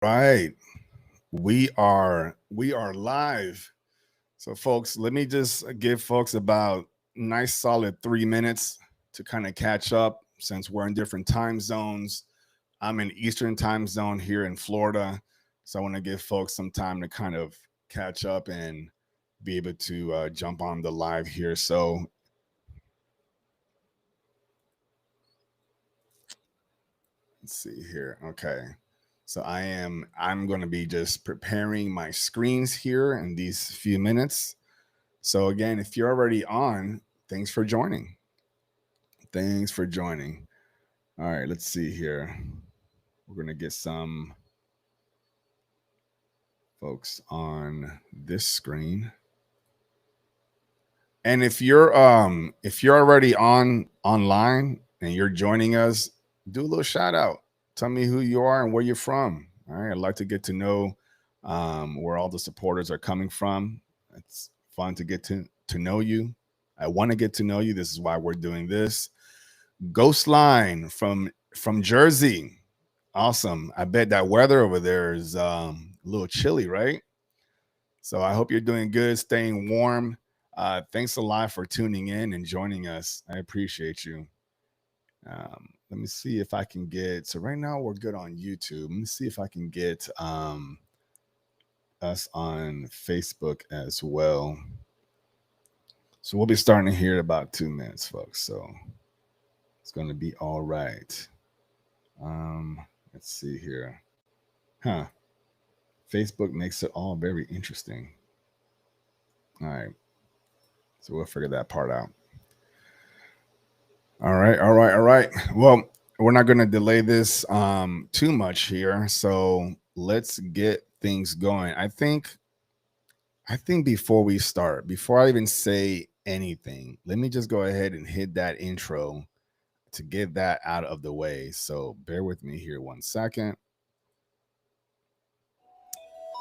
Right. We are live. So folks, let me just give folks about nice solid 3 minutes to kind of catch up since we're in different time zones. I'm in Eastern time zone here in Florida. So I want to give folks some time to kind of catch up and be able to jump on the live here. So let's see here. Okay. So I'm going to be just preparing my screens here in these few minutes. So again, if you're already on, thanks for joining. Thanks for joining. All right, let's see here. We're going to get some folks on this screen. And if you're already online and you're joining us, do a little shout out. Tell me who you are and where you're from. All right, I'd like to get to know where all the supporters are coming from. It's fun to get to know you. I want to get to know you. This is why we're doing this. Ghost Line from Jersey. Awesome. I bet that weather over there is a little chilly, right? So I hope you're doing good, staying warm. Thanks a lot for tuning in and joining us. I appreciate you. Let me see if I can get. So right now we're good on YouTube. Let me see if I can get us on Facebook as well. So we'll be starting here in about 2 minutes, folks. So it's going to be all right. Let's see here. Huh. Facebook makes it all very interesting. All right. So we'll figure that part out. All right. All right. All right. Well, we're not going to delay this too much here. So let's get things going. I think before we start, before I even say anything, let me just go ahead and hit that intro to get that out of the way. So bear with me here 1 second.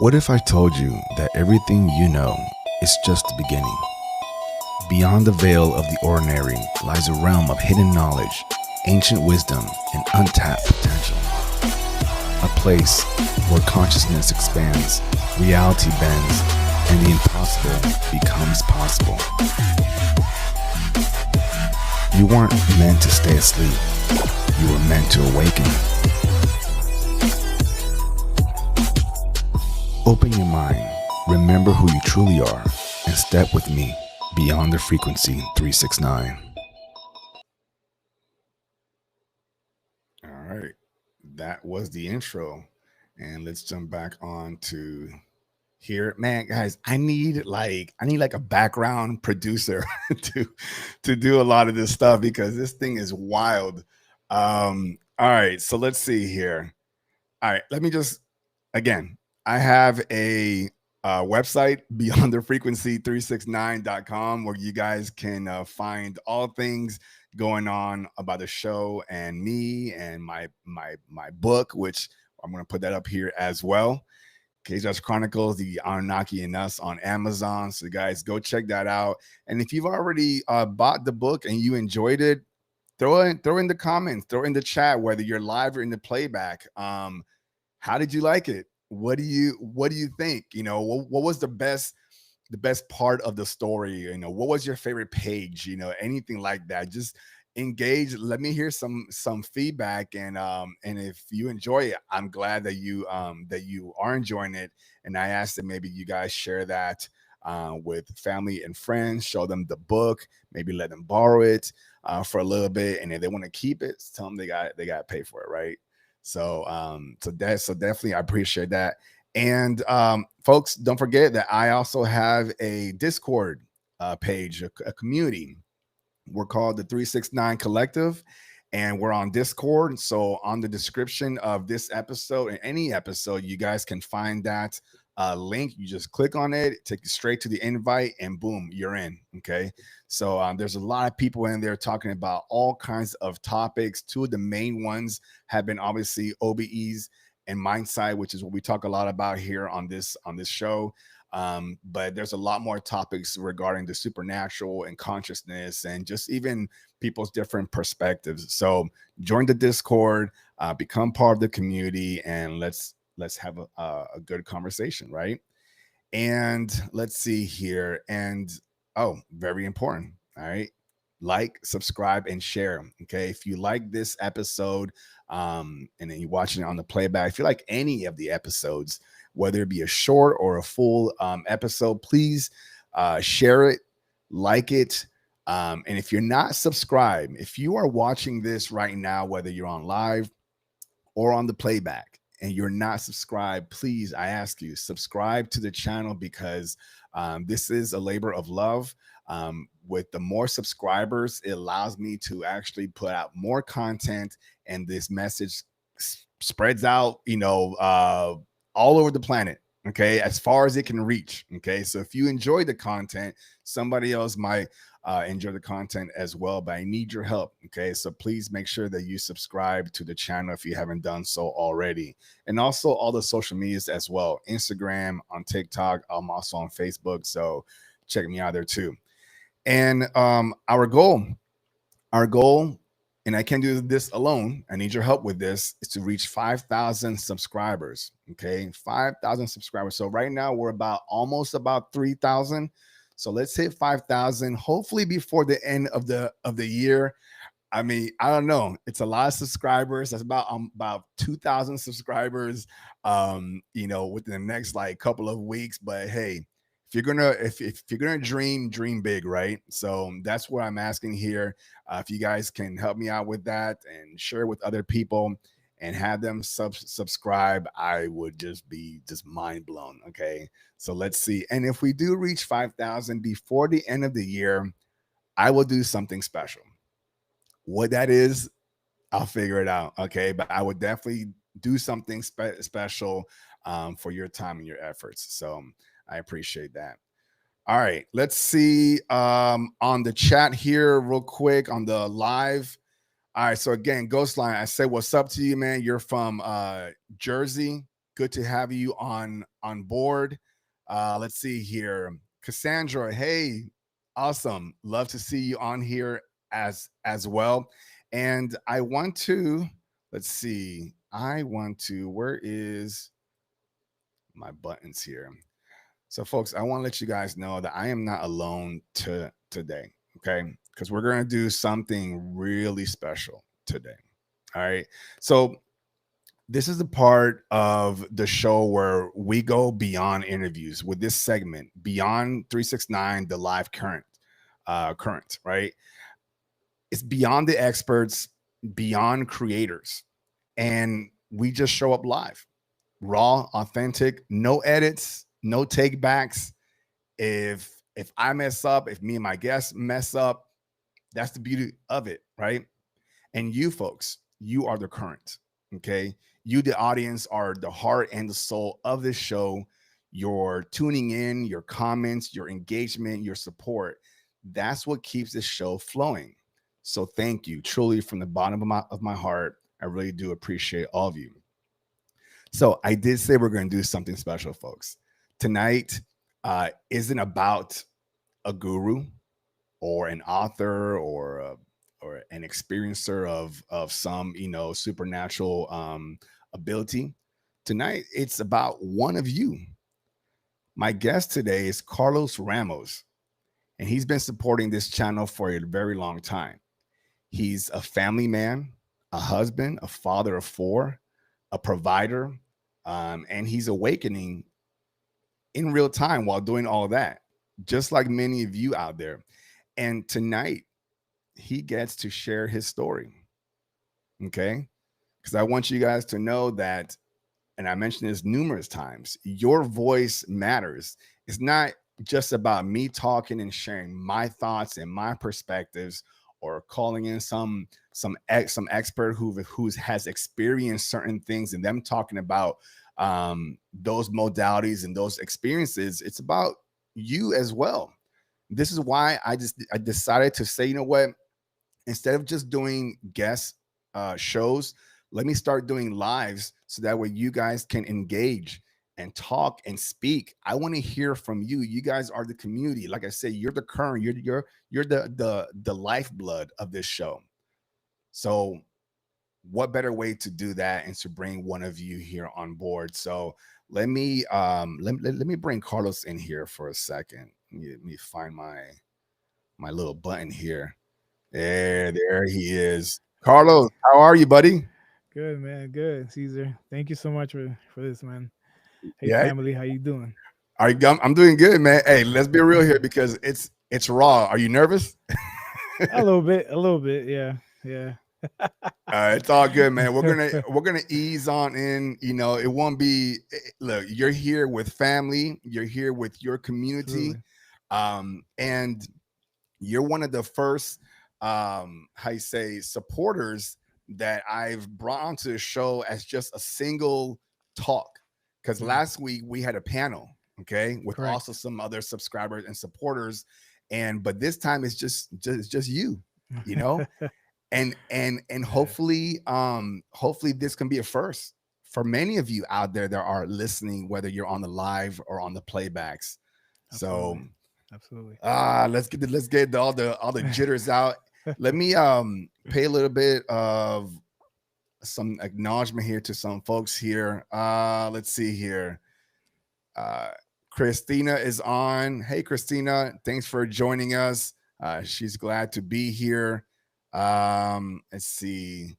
What if I told you that everything you know is just the beginning? Beyond the veil of the ordinary lies a realm of hidden knowledge, ancient wisdom, and untapped potential. A place where consciousness expands, reality bends, and the impossible becomes possible. You weren't meant to stay asleep. You were meant to awaken. Open your mind, remember who you truly are, and step with me beyond the frequency 369. All right, that was the intro. And let's jump back on to here. Man, guys, I need like a background producer to do a lot of this stuff because this thing is wild. All right, so let's see here. All right, let me just again, I have a website beyond the frequency 369.com where you guys can find all things going on about the show and me and my book, which I'm going to put that up here as well. Kaizar's Chronicles, the Anunnaki and Us on Amazon. So guys, go check that out. And if you've already bought the book and you enjoyed it, throw in the comments, throw in the chat, whether you're live or in the playback. How did you like it? What do you think? What was the best part of the story? What was your favorite page? Anything like that. Just engage. Let me hear some feedback, and if you enjoy it, I'm glad that you are enjoying it. And I ask that maybe you guys share that with family and friends, show them the book, maybe let them borrow it for a little bit, and if they want to keep it, tell them they got to pay for it, right? So definitely I appreciate that. And folks, don't forget that I also have a Discord page, a community. We're called the 369 Collective, and we're on Discord. So on the description of this episode and any episode, you guys can find that link. You just click on it, take you straight to the invite, and boom, you're in. Okay. So there's a lot of people in there talking about all kinds of topics. Two of the main ones have been obviously OBEs and mindset, which is what we talk a lot about here on this show. But there's a lot more topics regarding the supernatural and consciousness and just even people's different perspectives. So join the Discord, become part of the community, and let's let's have a good conversation, right? And let's see here. And oh, very important. All right. Like, subscribe, and share. Okay. If you like this episode, and then you're watching it on the playback, if you like any of the episodes, whether it be a short or a full episode, please share it, like it. And if you're not subscribed, if you are watching this right now, whether you're on live or on the playback, and you're not subscribed, please, I ask you, subscribe to the channel, because this is a labor of love. With the more subscribers, it allows me to actually put out more content, and this message spreads out, all over the planet. Okay, as far as it can reach. Okay, so if you enjoy the content, somebody else might enjoy the content as well, but I need your help. Okay, so please make sure that you subscribe to the channel if you haven't done so already, and also all the social medias as well. Instagram, on TikTok, I'm also on Facebook, so check me out there too. And our goal, and I can't do this alone, I need your help with this, is to reach 5,000 subscribers. Okay, 5,000 subscribers. So right now we're almost about 3,000. So let's hit 5,000, hopefully before the end of the year. I mean, I don't know. It's a lot of subscribers. That's about 2,000 subscribers, within the next like couple of weeks. But hey, if you're gonna dream big, right? So that's what I'm asking here. If you guys can help me out with that and share with other people and have them subscribe, I would just be mind blown. Okay, so let's see. And if we do reach 5,000 before the end of the year, I will do something special. What that is, I'll figure it out. Okay, but I would definitely do something special for your time and your efforts. So I appreciate that. All right, let's see on the chat here real quick on the live. All right, so again, Ghostline, I say what's up to you, man. You're from Jersey. Good to have you on board. Let's see here, Cassandra. Hey, awesome. Love to see you on here as well. And I want to, let's see. Where is my buttons here? So, folks, I want to let you guys know that I am not alone today, okay? Because we're going to do something really special today. All right. So, this is the part of the show where we go beyond interviews with this segment, beyond 369, the live current, right? It's beyond the experts, beyond creators. And we just show up live, raw, authentic, no edits, no take backs. If I mess up, if me and my guests mess up, that's the beauty of it, right? And you folks, you are the current. Okay, you, the audience, are the heart and the soul of this show. Your tuning in, your comments, your engagement, your support, that's what keeps this show flowing. So thank you truly from the bottom of my heart. I really do appreciate all of you. So I did say we're going to do something special, folks. Tonight isn't about a guru or an author or an experiencer of some supernatural ability. Tonight it's about one of you. My guest today is Carlos Ramos, and he's been supporting this channel for a very long time. He's a family man, a husband, a father of four, a provider, and he's awakening in real time while doing all of that, just like many of you out there. And tonight, he gets to share his story. Okay. Because I want you guys to know that, and I mentioned this numerous times, your voice matters. It's not just about me talking and sharing my thoughts and my perspectives, or calling in some expert who has experienced certain things and them talking about those modalities and those experiences. It's about you as well. This is why I decided to say, you know what, instead of just doing guest shows, let me start doing lives so that way you guys can engage and talk and speak. I want to hear from you. You guys are the community. Like I said, you're the current, you're the lifeblood of this show. So what better way to do that and to bring one of you here on board? So let me bring Carlos in here for a second. Let me find my little button here. There he is. Carlos, Hey, how are you, buddy? good man, good. Caesar, thank you so much for this, man. Hey, Yeah, family, how you doing? I'm doing good, man. Hey, let's be real here because it's raw. Are you nervous? A little bit, yeah, yeah. It's all good, man. We're gonna ease on in. You know, it won't be. Look, you're here with family. You're here with your community, Absolutely, and you're one of the first, how you say, supporters that I've brought onto the show as just a single talk. Because mm, last week we had a panel, okay, with also correct. some other subscribers and supporters, and but this time it's just you, you know, and Yeah, hopefully this can be a first for many of you out there that are listening, whether you're on the live or on the playbacks. So absolutely, absolutely. let's get all the jitters out. Let me pay a little bit of some acknowledgement here to some folks here. Let's see here. uh Christina is on. Hey Christina, thanks for joining us. She's glad to be here. Let's see.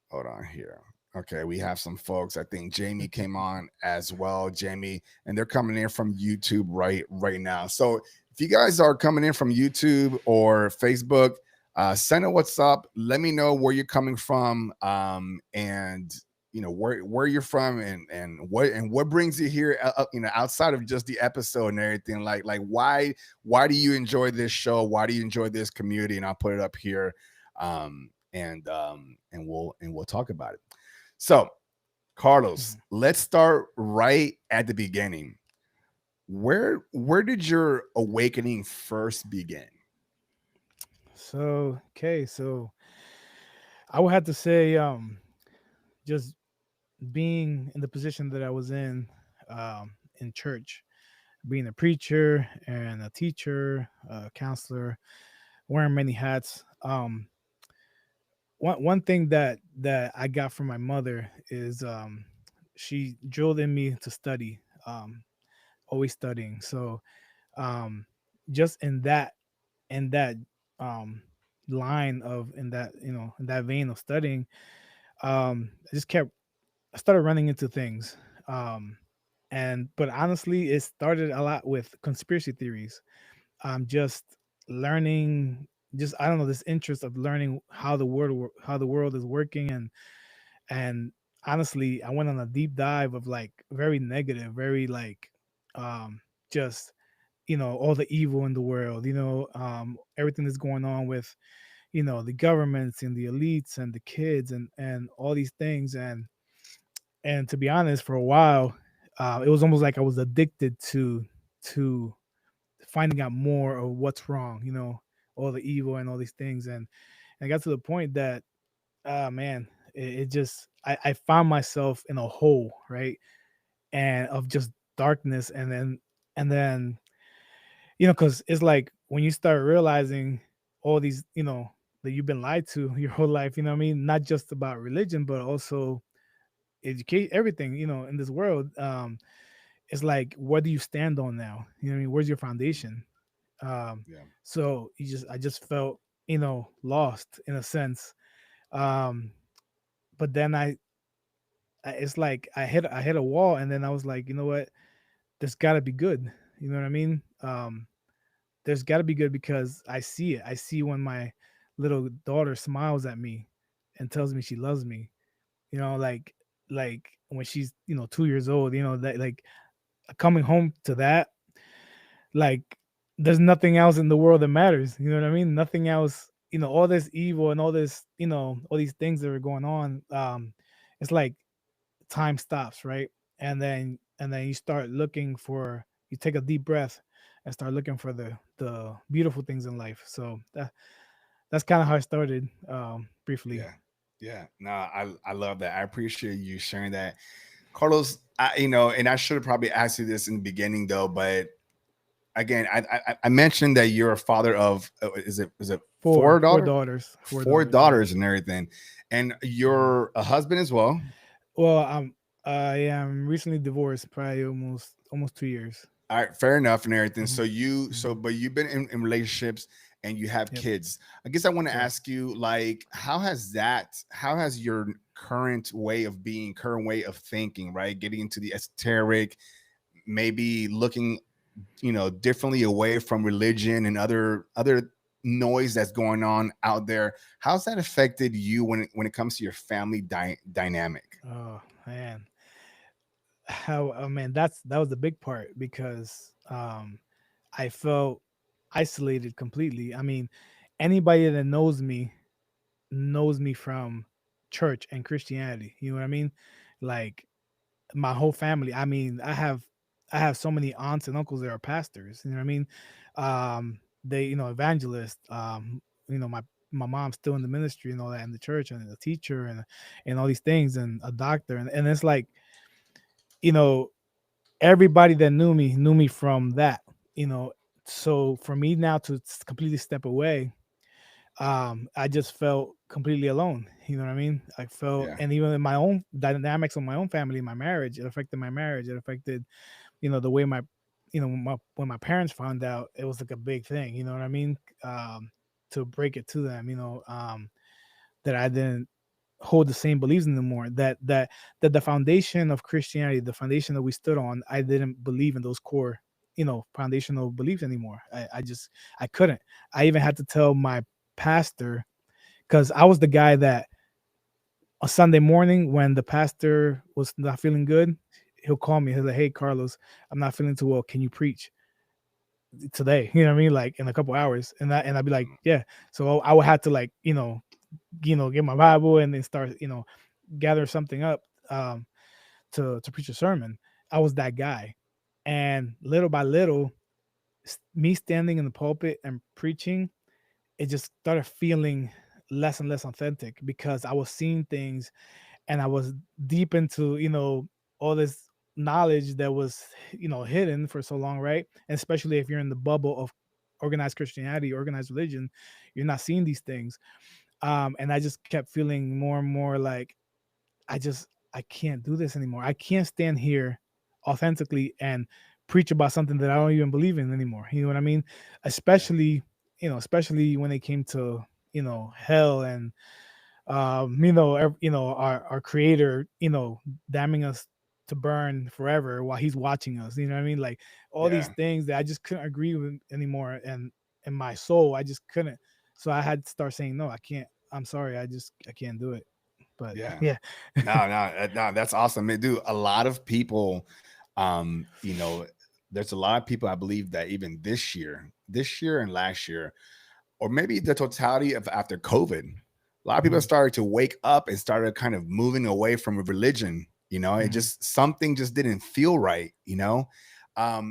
Hold on here. Okay, we have some folks. I think Jamie came on as well. Jamie, and they're coming in from YouTube right now. So if you guys are coming in from YouTube or Facebook, send a what's up. Let me know where you're coming from, and where you're from, and what brings you here. Outside of just the episode and everything. Like why do you enjoy this show? Why do you enjoy this community? And I'll put it up here. And we'll talk about it. So, Carlos, Mhm. let's start right at the beginning. Where did your awakening first begin? So, okay, so I would have to say, just being in the position that I was in church, being a preacher and a teacher, a counselor, wearing many hats. One thing that I got from my mother is she drilled in me to study, always studying. So um, just in that um, line of in that in that vein of studying, I just kept I started running into things. Um, and but honestly, it started a lot with conspiracy theories. Just learning, just I don't know, this interest of learning how the world is working, and honestly, I went on a deep dive of like very negative, very like um just all the evil in the world, everything that's going on with the governments and the elites and the kids and all these things. And to be honest, for a while, it was almost like I was addicted to finding out more of what's wrong, all the evil and all these things. And I got to the point that, man, it just I found myself in a hole, right, and of just darkness. And then because it's like when you start realizing all these, that you've been lied to your whole life, what I mean, not just about religion, but also educate everything, in this world. It's like, what do you stand on now? What I mean, where's your foundation? um Yeah, so I just felt, lost in a sense. um but then it's like I hit a wall, and then I was like, you know what, there's got to be good. You know what I mean? There's got to be good, because I see it. I see when my little daughter smiles at me and tells me she loves me, like when she's 2 years old, that, like, coming home to that, like, there's nothing else in the world that matters. You know what I mean? Nothing else. All this evil and all this, all these things that are going on. It's like time stops, right? And then you start looking for. You take a deep breath and start looking for the beautiful things in life. So that's kind of how I started, briefly. yeah, yeah. No, I love that. I appreciate you sharing that, Carlos. And I should have probably asked you this in the beginning though, but again, I mentioned that you're a father of is it Four, four four daughters, daughters, four four daughters. Yeah. daughters and everything, and Mhm. you're a husband as well. Well, I am recently divorced, probably almost 2 years. All right, fair enough and everything. Hmm. So you Hmm. but you've been in relationships and you have Yep. kids. I guess I want to Correct. ask you, like, how has your current way of thinking, right? Getting into the esoteric, maybe looking, differently away from religion and other noise that's going on out there. How's that affected you when it comes to your family dynamic? Oh man, how oh man, that was the big part because I felt isolated completely. I mean, anybody that knows me from church and Christianity. You know what I mean? Like my whole family. I mean, I have so many aunts and uncles that are pastors. You know what I mean? They, evangelists. My mom's still in the ministry and all that, in the church, and a teacher, and all these things, and a doctor, and it's like, you know everybody that knew me from that. You know, so for me now to completely step away, I just felt completely alone. You know what I mean? I felt, Yeah, and even in my own dynamics of my own family, my marriage, it affected my marriage. It affected, the way when my parents found out, it was like a big thing. You know what I mean? To break it to them, that I didn't hold the same beliefs anymore. That the foundation of Christianity, the foundation that we stood on, I didn't believe in those core, foundational beliefs anymore. I couldn't. I even had to tell my pastor, because I was the guy that a Sunday morning when the pastor was not feeling good, he'll call me. He'll like, "Hey, Carlos, I'm not feeling too well. Can you preach today?" You know what I mean? Like in a couple hours, and I'd be like, "Yeah." So I would have to, like, get my Bible and then start, gather something up, to preach a sermon. I was that guy, and little by little, me standing in the pulpit and preaching, it just started feeling less and less authentic because I was seeing things, and I was deep into, all this knowledge that was, hidden for so long, right? And especially if you're in the bubble of organized Christianity, organized religion, you're not seeing these things. And I just kept feeling more and more like, I can't do this anymore. I can't stand here authentically and preach about something that I don't even believe in anymore. You know what I mean? yeah, Especially when it came to, hell, and our creator, damning us to burn forever while he's watching us. You know what I mean? Like all these yeah, things that I just couldn't agree with anymore, and in my soul, I just couldn't. So I had to start saying, no, I can't. I'm sorry, I can't do it. But yeah. yeah. No, that's awesome. Man, dude, a lot of people, there's a lot of people I believe that even this year and last year, or maybe the totality of after COVID, a lot of people Mhm, started to wake up and started kind of moving away from religion. It mhm, just something just didn't feel right.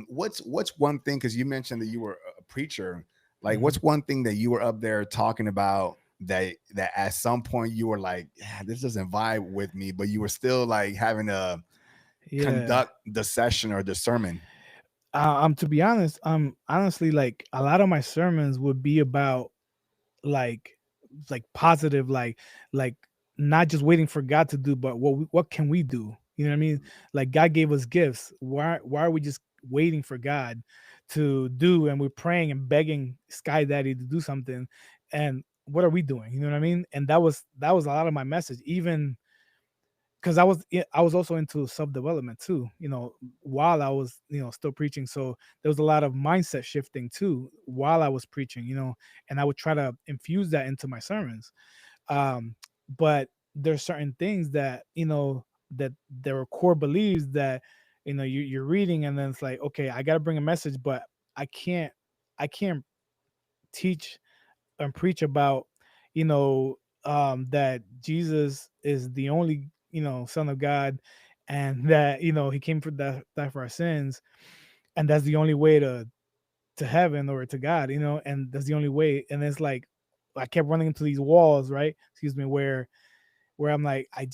What's one thing, because you mentioned that you were a preacher, like mhm. what's one thing that you were up there talking about that at some point you were like, yeah, this doesn't vibe with me, but you were still like having to Yeah. conduct the session or the sermon. To be honest, honestly, like a lot of my sermons would be about, like positive, like not just waiting for God to do, but what can we do? You know what I mean? Like God gave us gifts. Why are we just waiting for God to do, and we're praying and begging Sky Daddy to do something, and what are we doing? You know what I mean? And that was a lot of my message, even because I was also into self development too. While I was, still preaching, so there was a lot of mindset shifting too while I was preaching. And I would try to infuse that into my sermons. Um, but there's certain things that, that there are core beliefs that, you're reading, and then it's like, okay, I got to bring a message, but I can't I can't teach and preach about, that Jesus is the only, Son of God, and that, he came for that die for our sins, and that's the only way to heaven or to God, and that's the only way. And it's like I kept running into these walls, right? Excuse me, where I'm like, I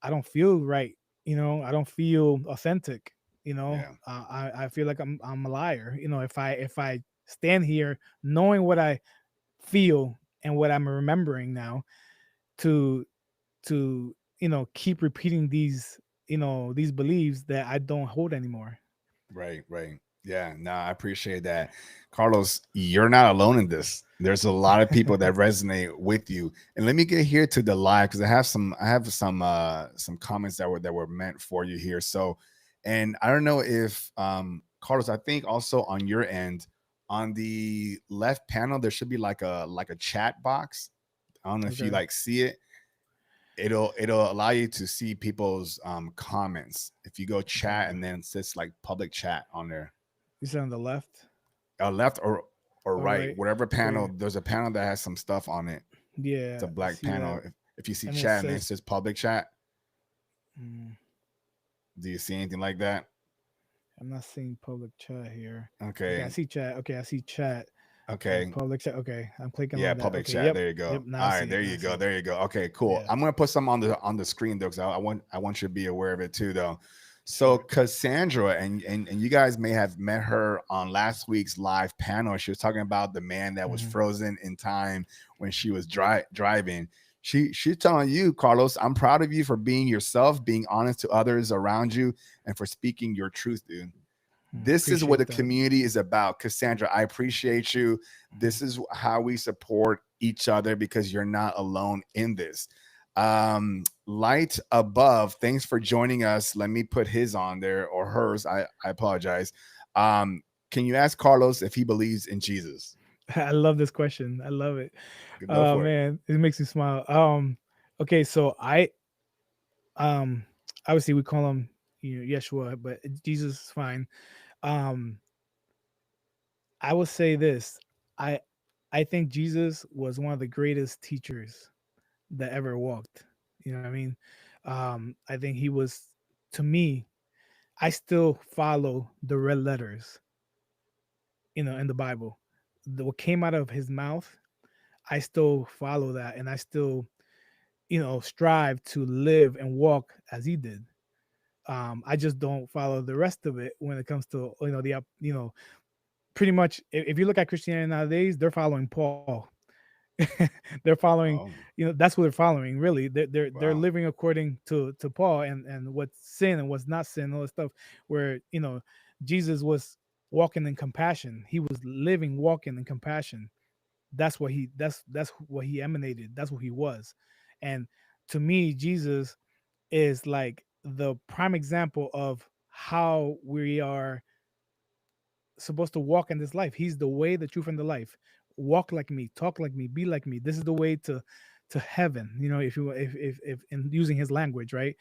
don't feel right, I don't feel authentic, Yeah. I feel like I'm a liar. If I stand here knowing what I feel and what I'm remembering now, to keep repeating these beliefs that I don't hold anymore. Right, right. Yeah, no, I appreciate that. Carlos, you're not alone in this. There's a lot of people that resonate with you. And let me get here to the live because I have some comments that were meant for you here. So, and I don't know if Carlos, I think also on your end, on the left panel, there should be like a chat box. I don't know if you Okay, like see it. It'll allow you to see people's comments if you go chat okay. and then it says like public chat on there, You said on the left left or or right, right? whatever panel. Okay, There's a panel that has some stuff on it. It's a yeah, I black see panel. that, If you see and it chat and then it says, says public chat, mm, do you see anything like that? I'm not seeing public chat here. Okay, I Okay, see chat. Okay, I see chat and okay. public chat. Okay, I'm clicking Yeah, on that. public Okay, chat. yep, There you go. yep. Now I All see right, it. there Now I you see go. it. There you go. Okay, cool. Yeah. I'm gonna put some on the screen though, because I want you to be aware of it too, though. So Sure. Cassandra, and you guys may have met her on last week's live panel. She was talking about the man that was Hmm. frozen in time when she was driving. She's telling you, Carlos, I'm proud of you for being yourself, being honest to others around you, and for speaking your truth, dude. This is what Appreciate the that. community is about. Cassandra, I appreciate you. Mhm. This is how we support each other because you're not alone in this. Light above, thanks for joining us. Let me put his on there or hers. I apologize. Can you ask Carlos if he believes in Jesus? I love this question. I love it. Go Oh for it. man, it makes me smile. Okay, so um, obviously we call him Yeshua, but Jesus is fine. Um, I will say this: I I think Jesus was one of the greatest teachers that ever walked. You know what I mean? I think he was, to me, I still follow the red letters, in the Bible. What came out of his mouth, I still follow that, and I still, strive to live and walk as he did. I just don't follow the rest of it when it comes to, pretty much. If you look at Christianity nowadays, they're following Paul. They're following, Oh, that's what they're following. Really, they're wow. living according to Paul, and what's sin and what's not sin, all this stuff. Where Jesus was walking in compassion. He was living, walking in compassion. That's what he emanated. That's what he was. And to me, Jesus is like the prime example of how we are supposed to walk in this life. He's the way, the truth, and the life. Walk like me, talk like me, be like me. This is the way to heaven. If you if in using his language, right?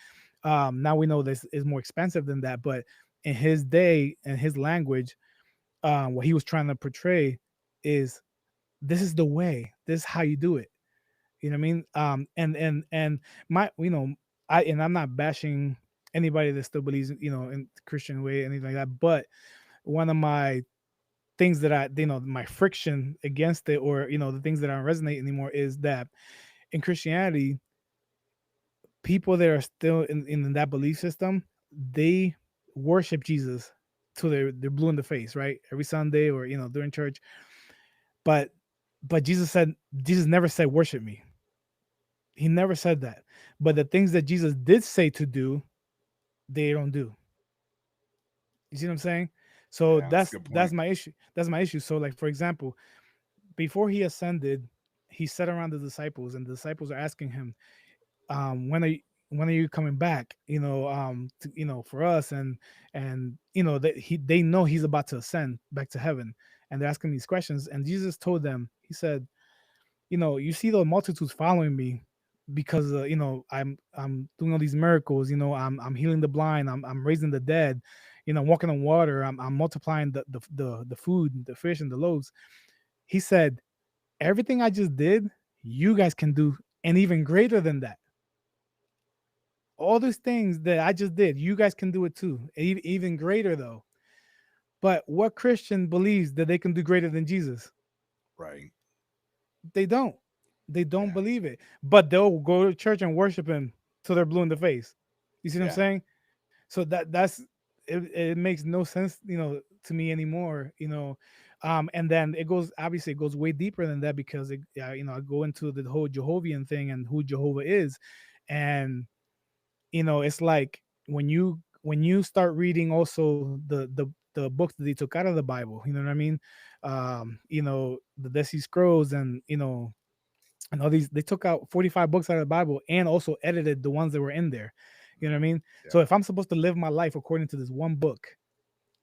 Now we know this is more expensive than that, but in his day and his language, what he was trying to portray is, this is the way. This is how you do it. You know what I mean? And my, I'm not bashing anybody that still believes, in the Christian way, anything like that. But one of my things that my friction against it, or the things that don't resonate anymore, is that in Christianity, people that are still in that belief system, they worship Jesus till they're blue in the face, right? Every Sunday, or during church. But Jesus never said worship me. He never said that. But the things that Jesus did say to do, they don't do. You see what I'm saying? So Yeah, that's a that's good that's point. my issue. That's my issue. So, like, for example, before he ascended, he sat around the disciples, and the disciples are asking him, when are you coming back? For us, and that they know he's about to ascend back to heaven, and they're asking these questions. And Jesus told them, he said, you see the multitudes following me because I'm doing all these miracles. I'm healing the blind. I'm raising the dead. I'm walking on water. I'm multiplying the food, the fish, and the loaves. He said, everything I just did, you guys can do, and even greater than that. All those things that I just did, you guys can do it too, even greater though. But what Christian believes that they can do greater than Jesus? Right. They don't. They don't Yeah. believe it. But they'll go to church and worship him till they're blue in the face. You see what I'm Yeah. saying? So that's it makes no sense, to me anymore. And then it goes, obviously it goes way deeper than that, because I go into the whole Jehovian thing and who Jehovah is. And it's like when you start reading also the books that they took out of the Bible, you know what I mean? The Dead Sea Scrolls, and all these, they took out 45 books out of the Bible and also edited the ones that were in there. You know what I mean? So Yeah. if I'm supposed to live my life according to this one book,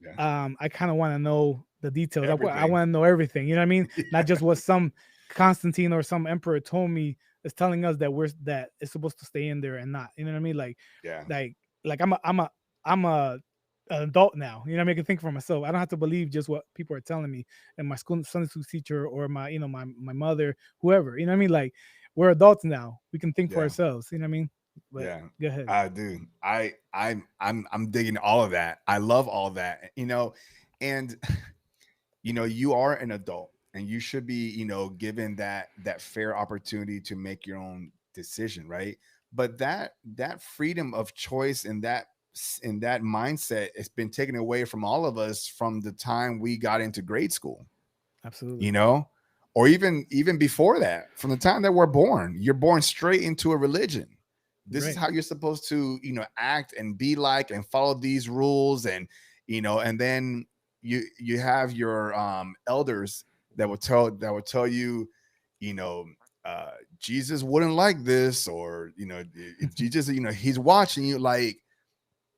Yeah. I kind of want to know the details. I Everything. want to know everything. You know what I mean? Not just what some Constantine or some emperor told me is telling us that it's supposed to stay in there and not. You know what I mean? Yeah. Like, I'm a an adult now. You know what I mean? I can think for myself. I don't have to believe just what people are telling me, and my school Sunday school teacher, or my mother, whoever. You know what I mean? Like, we're adults now. We can think for Yeah. ourselves. You know what I mean? But Yeah. go ahead. I do. I'm digging all of that. I love all that. And you are an adult and you should be, given that fair opportunity to make your own decision, right? But that freedom of choice and that mindset has been taken away from all of us from the time we got into grade school, you Absolutely. know, or even before that, from the time that we're born. You're born straight into a religion. This is Right. how you're supposed to, act and be like and follow these rules. And then you have your elders that will tell you, you know uh Jesus wouldn't like this, or if Jesus, he's watching you. Like,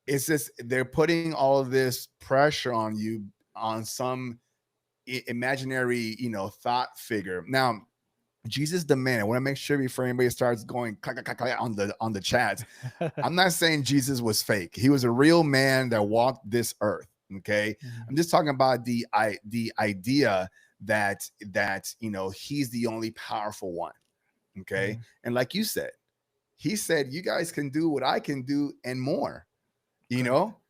it's just they're putting all of this pressure on you, on some imaginary, thought figure. Now, Jesus the man. I want to make sure before anybody starts going clack, clack, clack, clack on the chats. I'm not saying Jesus was fake. He was a real man that walked this earth. Okay, Mhm. I'm just talking about the idea that he's the only powerful one. Okay, Mhm. and like you said, he said you guys can do what I can do and more. You Correct. know,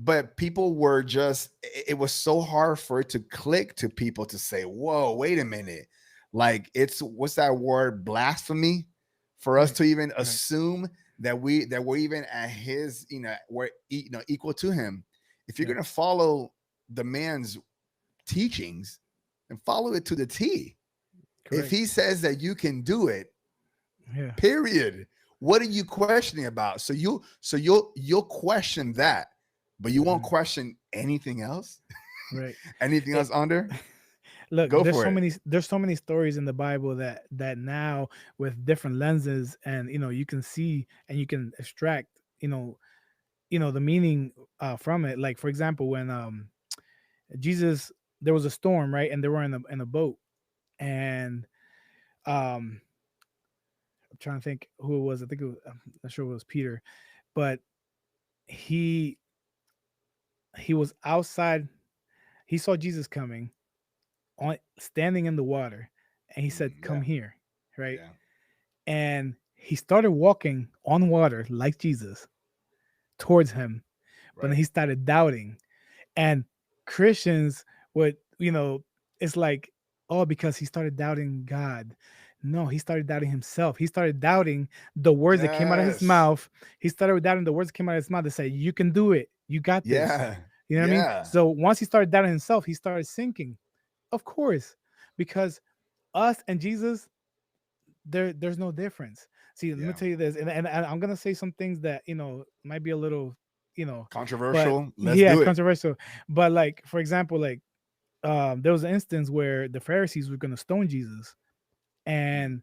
but people were just, it was so hard for it to click to people to say, whoa, wait a minute. Like, it's, what's that word, blasphemy, for us Right. to even Right. assume that we're even at his, we're equal to him. If you're Yeah. going to follow the man's teachings, and follow it to the T. If Correct. he says that you can do it, Yeah. period, what are you questioning about? So you'll question that, but you won't Mhm. question anything else. Right. Anything It, else under? look, Go for it. there's so many stories in the Bible that now, with different lenses, and you can see and you can extract, the meaning from it. Like, for example, when Jesus, there was a storm, right? And they were in a boat, and um I'm trying to think who it was. I think I'm not sure it was Peter, but he he was outside. He saw Jesus coming, on standing in the water, and he said, "Come Yeah, here," right? yeah, And he started walking on water like Jesus towards him, but then right. he started doubting. And Christians would, it's like, oh, because he started doubting God. No, he started doubting himself. He started doubting the words that came out of his Yes. mouth. He started doubting the words that came out of his mouth to say, "You can do it. You got this." Yeah, You know what I mean? yeah, So once he started doubting himself, he started sinking. Of course, because us and Jesus, there's no difference. See, let me yeah. tell you this, and I'm gonna say some things that might be a little, but Controversial. Let's yeah, do it. controversial. But, like, for example, like, there was an instance where the Pharisees were gonna stone Jesus, Mm, and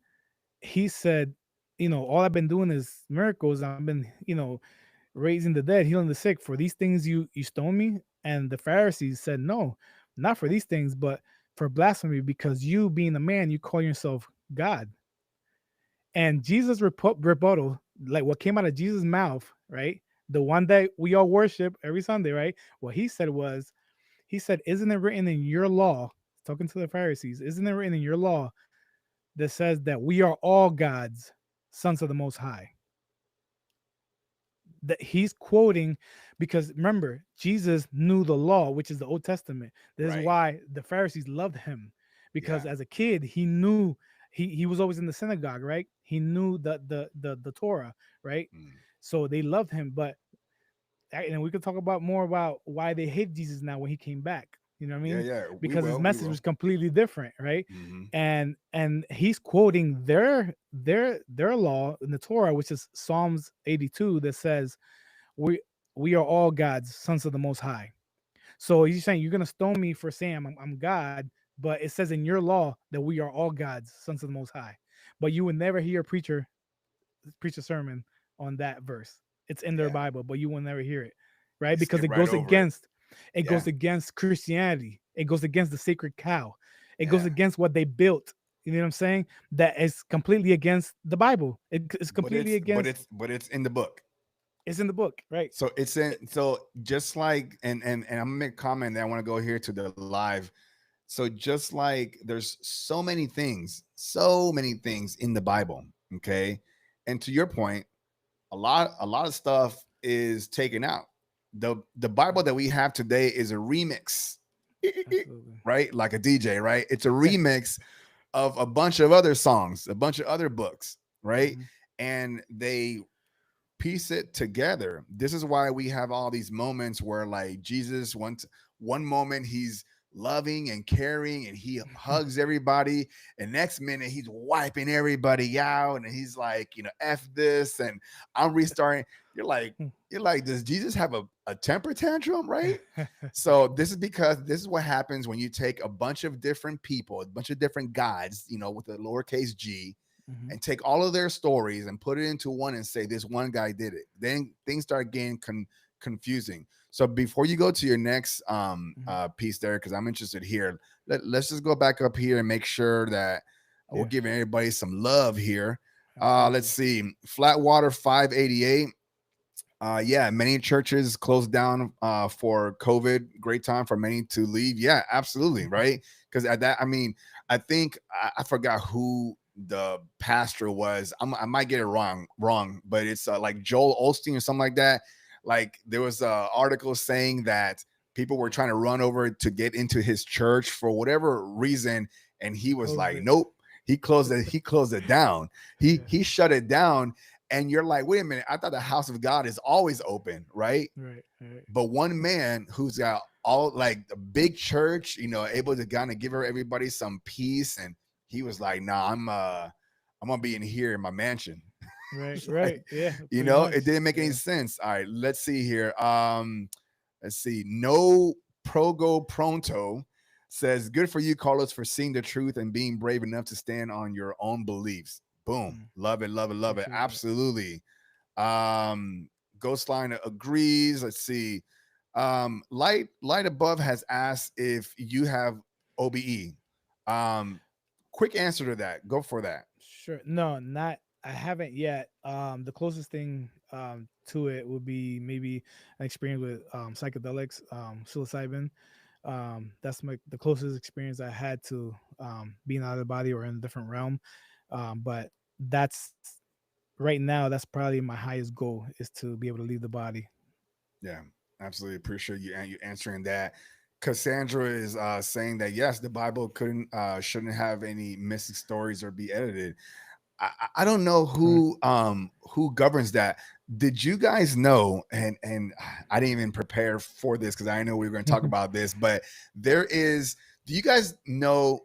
he said, all I've been doing is miracles. I've been, raising the dead, healing the sick. For these things you stone me. And the Pharisees said, no, not for these things, but for blasphemy, because you, being a man, you call yourself God. And Jesus' rebuttal, like what came out of Jesus' mouth, right? The one that we all worship every Sunday, right? What he said was, he said, "Isn't it written in your law?" Talking to the Pharisees, "Isn't it written in your law that says that we are all God's sons of the Most High?" That he's quoting, because remember, Jesus knew the law, which is the Old Testament. This is right. why the Pharisees loved him, because Yeah. as a kid he knew, he was always in the synagogue, right? He knew the Torah, right? Mm, So they loved him. But and we could talk about more about why they hate Jesus now when he came back. You know what I Yeah, mean? yeah. We Because his will. We message will. was completely different, right? Hmm. And he's quoting their law in the Torah, which is Psalms 82, that says we we are all God's sons of the Most High. So he's saying you're gonna stone me for saying I'm God, but it says in your law that we are all God's sons of the Most High. But you would never hear a preacher preach a sermon on that verse. It's in their Yeah. Bible, but you will never hear it, They right? Because skip right over it. it Yeah. goes against Christianity. It goes against the sacred cow. It goes Yeah. against what they built. You know what I'm saying? That is completely against the Bible. It's But completely against. it's in the book. It's in the book, right? So it's in, so just like, and I'm gonna make a comment that I want to go here to the live. So just like there's so many things in the Bible, okay? And to your point, a lot of stuff is taken out. The Bible Right. that we have today is a remix, Absolutely. right? Like a DJ, right? It's a Yeah. remix of a bunch of other songs, a bunch of other books, right? Hmm. And they piece it together. This is why we have all these moments where like Jesus one moment he's loving and caring and he hugs everybody, and next minute he's wiping everybody out and he's like, F this and I'm restarting. You're like, does Jesus have a temper tantrum, right? So this is because this is what happens when you take a bunch of different people, a bunch of different gods, with a lowercase g, Hmm. and take all of their stories and put it into one and say this one guy did it. Then things start getting confusing. So before you go to your next Hmm. piece there, because I'm interested here, let's just go back up here and make sure that we're Yeah. giving everybody some love here. Let's Absolutely. see, Flatwater 588. Yeah, many churches closed down for COVID. Great time for many to leave. Yeah, absolutely, right? Because at that, I mean, I think I forgot who the pastor was. I might get it wrong, but it's like Joel Osteen or something like that. Like there was a article saying that people were trying to run over to get into his church for whatever reason, and he was Close like, it. nope. He closed it. He closed it down. Yeah. He shut it down, and you're like, wait a minute, I thought the house of God is always open, right? Right. Right. But one man who's got all like the big church, able to kind of give everybody some peace, and he was like, nah, I'm gonna be in here in my mansion. Right. It's like, Right. Yeah. Pretty much. it didn't make any Yeah. sense. All right, let's see here. Let's see. No Progo Pronto says, good for you, Carlos, for seeing the truth and being brave enough to stand on your own beliefs. Boom. Mm, Love it, love it, love it. appreciate that. Absolutely. Um, Ghostline agrees. Let's see. Light above has asked if you have OBE. Um, quick answer to that. Go for that. Sure. No, not. I haven't yet. The closest thing to it would be maybe an experience with psychedelics, psilocybin. That's the closest experience I had to being out of the body or in a different realm. But that's right now. That's probably my highest goal is to be able to leave the body. Yeah, absolutely. Appreciate you answering that. Cassandra is saying that yes, the Bible shouldn't have any missing stories or be edited. I don't know Correct. who governs that. Did you guys know? And I didn't even prepare for this because I know we were going to talk about this, but there is. Do you guys know?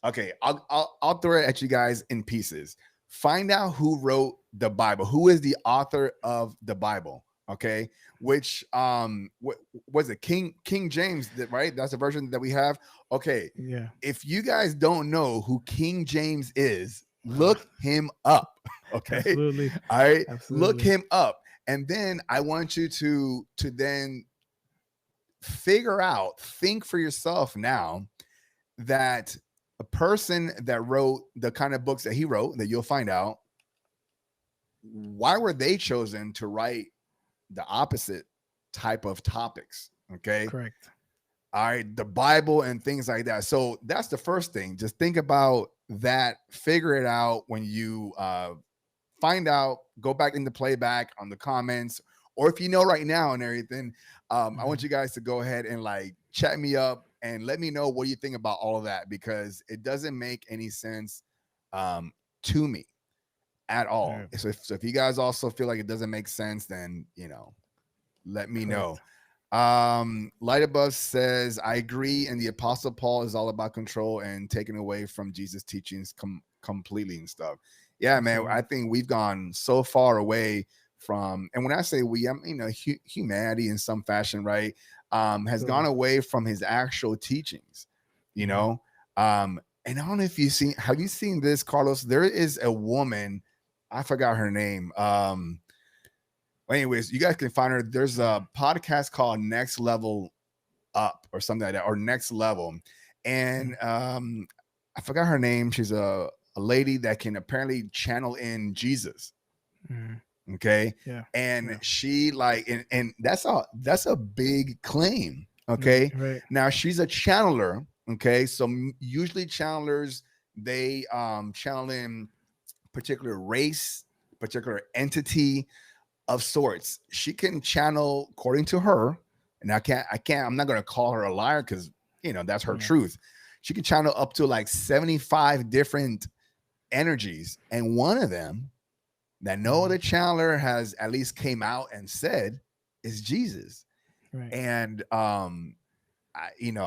Okay, I'll throw it at you guys in pieces. Find out who wrote the Bible. Who is the author of the Bible? Okay, which what was it? King James, right? That's the version that we have. Okay, Yeah. if you guys don't know who King James is, look him up. Okay, Absolutely. all right, look Absolutely. him up, and then I want you to then figure out, think for yourself now that a person that wrote the kind of books that he wrote, that you'll find out, why were they chosen to write the opposite type of topics? Okay. Correct. All right. The Bible and things like that. So that's the first thing. Just think about that, figure it out when you find out, go back into playback on the comments, or if you know right now and everything. I want Mhm. you guys to go ahead and like chat me up and let me know what you think about all of that, because it doesn't make any sense to me at All all. right. So if you guys also feel like it doesn't make sense, then let me know. Correct. Light above says, I agree, and the apostle Paul is all about control and taking away from Jesus' teachings completely and stuff. Yeah, man, I Absolutely. think we've gone so far away from, and when I say we, humanity in some fashion, right, has gone Absolutely. away from his actual teachings, you Hmm. know. And I don't know if have you seen this, Carlos? There is a woman, I forgot her name. Well, anyways, you guys can find her. There's a podcast called Next Level Up or something like that, or Next Level. And I forgot her name. She's a lady that can apparently channel in Jesus. Hmm. Okay. Yeah. And Yeah. she like, and that's a big claim. Right. Okay. Right. Now she's a channeler. Okay. So usually channelers, they channel in particular race, particular entity of sorts. She can channel, according to her, and I'm not going to call her a liar because, that's her Yeah. truth. She can channel up to like 75 different energies. And one of them that no Hmm. other channeler has at least came out and said is Jesus. Right. And, I'm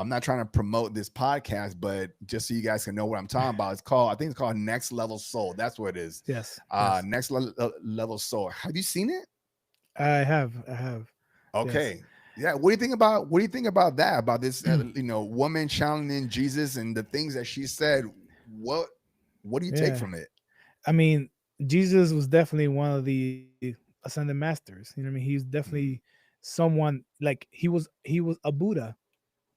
not trying to promote this podcast, but just so you guys can know what I'm talking about, I think it's called Next Level Soul. That's what it is. Yes. Yes. Level Soul. Have you seen it? I have. I have. Yes. Okay. Yeah. What do you think about that? About this, woman channeling Jesus and the things that she said. What What do you take Yeah. from it? I mean, Jesus was definitely one of the ascended masters. You know what I mean? He's definitely Mhm. someone like he was a Buddha.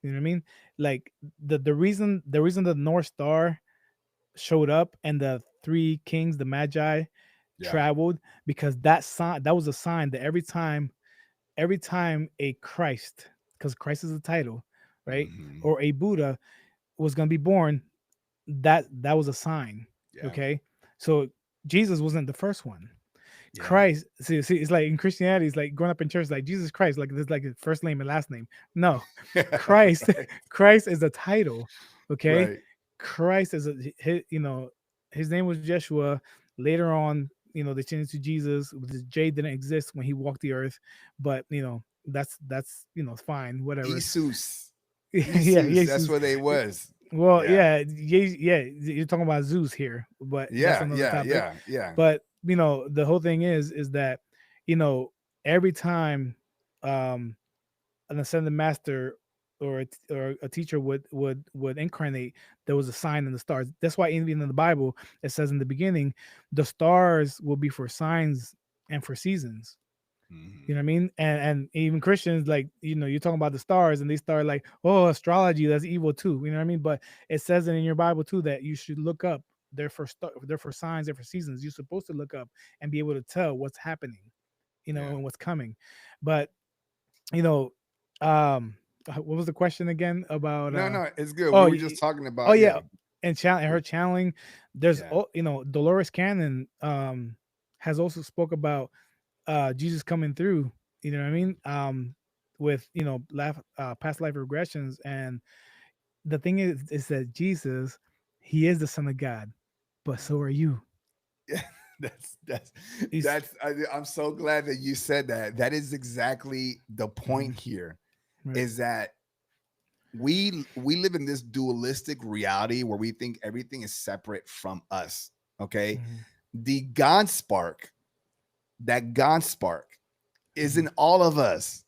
You know what I mean? Like the reason the North Star showed up and the three kings, the Magi, Yeah. traveled because that was a sign that every time a Christ, because Christ is a title, right? Hmm. Or a Buddha was gonna be born, that was a sign. Yeah. Okay. So Jesus wasn't the first one. Yeah. Christ, see, it's like in Christianity, it's like growing up in church, like Jesus Christ, like this, like his first name and last name. No, Christ, Right. Christ is a title. Okay, Right. Christ is his name was Jeshua. Later on, they changed it to Jesus. The J didn't exist when he walked the earth, but that's fine, whatever. Jesus. Yeah, Jesus. That's Jesus. what they was. Well, Yeah. yeah, yeah, you're talking about Zeus here, but that's Yeah. another Yeah. topic. Yeah. Yeah. But the whole thing is that you know every time um an ascended master or a teacher would incarnate, there was a sign in the stars. That's why even in the Bible it says in the beginning, the stars will be for signs and for seasons. You know Hmm. what I mean? And even Christians, like, you're talking about the stars and they start like, oh, astrology, that's evil too. You know what I mean? But it says it in your Bible too that you should look up. They're for signs, they're for seasons. You're supposed to look up and be able to tell what's happening, Yeah. and what's coming. But you know, um, what was the question again about? No, no, it's good. We Oh, were just talking oh about, yeah, yeah. and her channeling. There's, Yeah. oh, Dolores Cannon has also spoke about Jesus coming through, you know what I mean? With past life regressions, and the thing is that Jesus, he is the Son of God, but so are you. Yeah, that's that's He's I'm so glad that you said that. That is exactly the point mhm, here. right. Is that we live in this dualistic reality where we think everything is separate from us. Okay, Hmm. the God spark, that God spark, is Hmm. in all of us,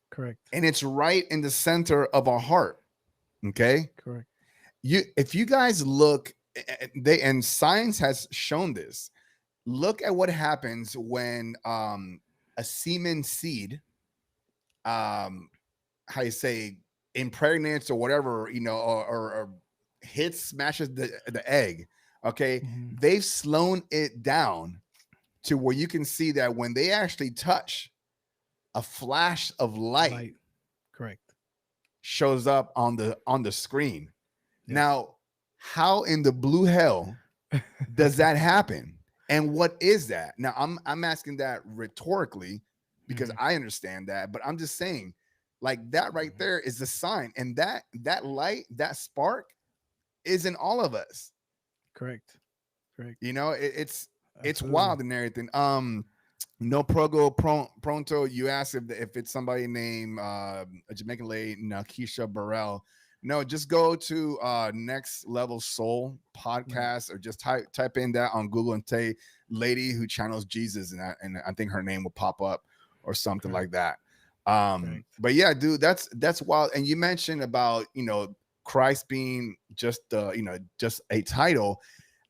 Correct. and it's right in the center of our heart. Okay, Correct. if you guys look, and science has shown this. Look at what happens when a semen seed, um how you say, impregnates or whatever, or hits, smashes the egg. Okay, Hmm. they've slowed it down to where you can see that when they actually touch, a flash of light Light. Correct. shows up on the screen. Yes. Now, how in the blue hell does that happen? And what is that? Now, I'm asking that rhetorically because Hmm. I understand that, but I'm just saying, like, that right Hmm. there is the sign, and that light, that spark, is in all of us. Correct. Correct. It's Absolutely. wild and everything. No pronto. You asked if it's somebody named a Jamaican lady, Nakisha Burrell. No, just go to Next Level Soul Right. podcast, or just type in that on Google and say lady who channels Jesus, and I think her name will pop up or something Correct. like that. Correct. But yeah, dude, that's wild. And you mentioned about Christ being just just a title,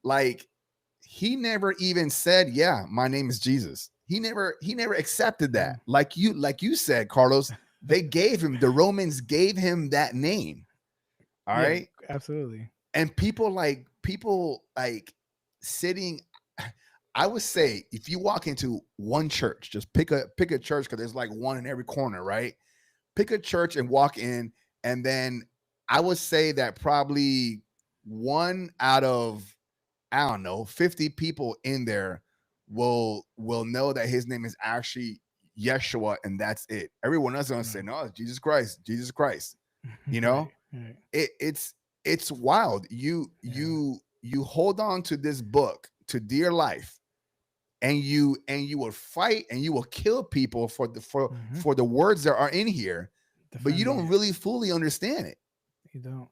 like he never even said, yeah, my name is Jesus. He never accepted that. Mm. Like you said, Carlos, they gave him, the Romans gave him that name. All Yeah. right. Absolutely. And people like sitting, I would say if you walk into one church, just pick a church, because there's like one in every corner, right? Pick a church and walk in, and then I would say that probably one out of, I don't know, 50 people in there will know that his name is actually Yeshua, and that's it. Everyone else is gonna say, Right. no, it's Jesus Christ, Jesus Christ. You Right. know, Right. it's wild. You Yeah. you you hold on to this book to dear life, and you will fight and you will kill people for the Hmm. for the words that are in here, but you Defending don't it. really fully understand it. You don't.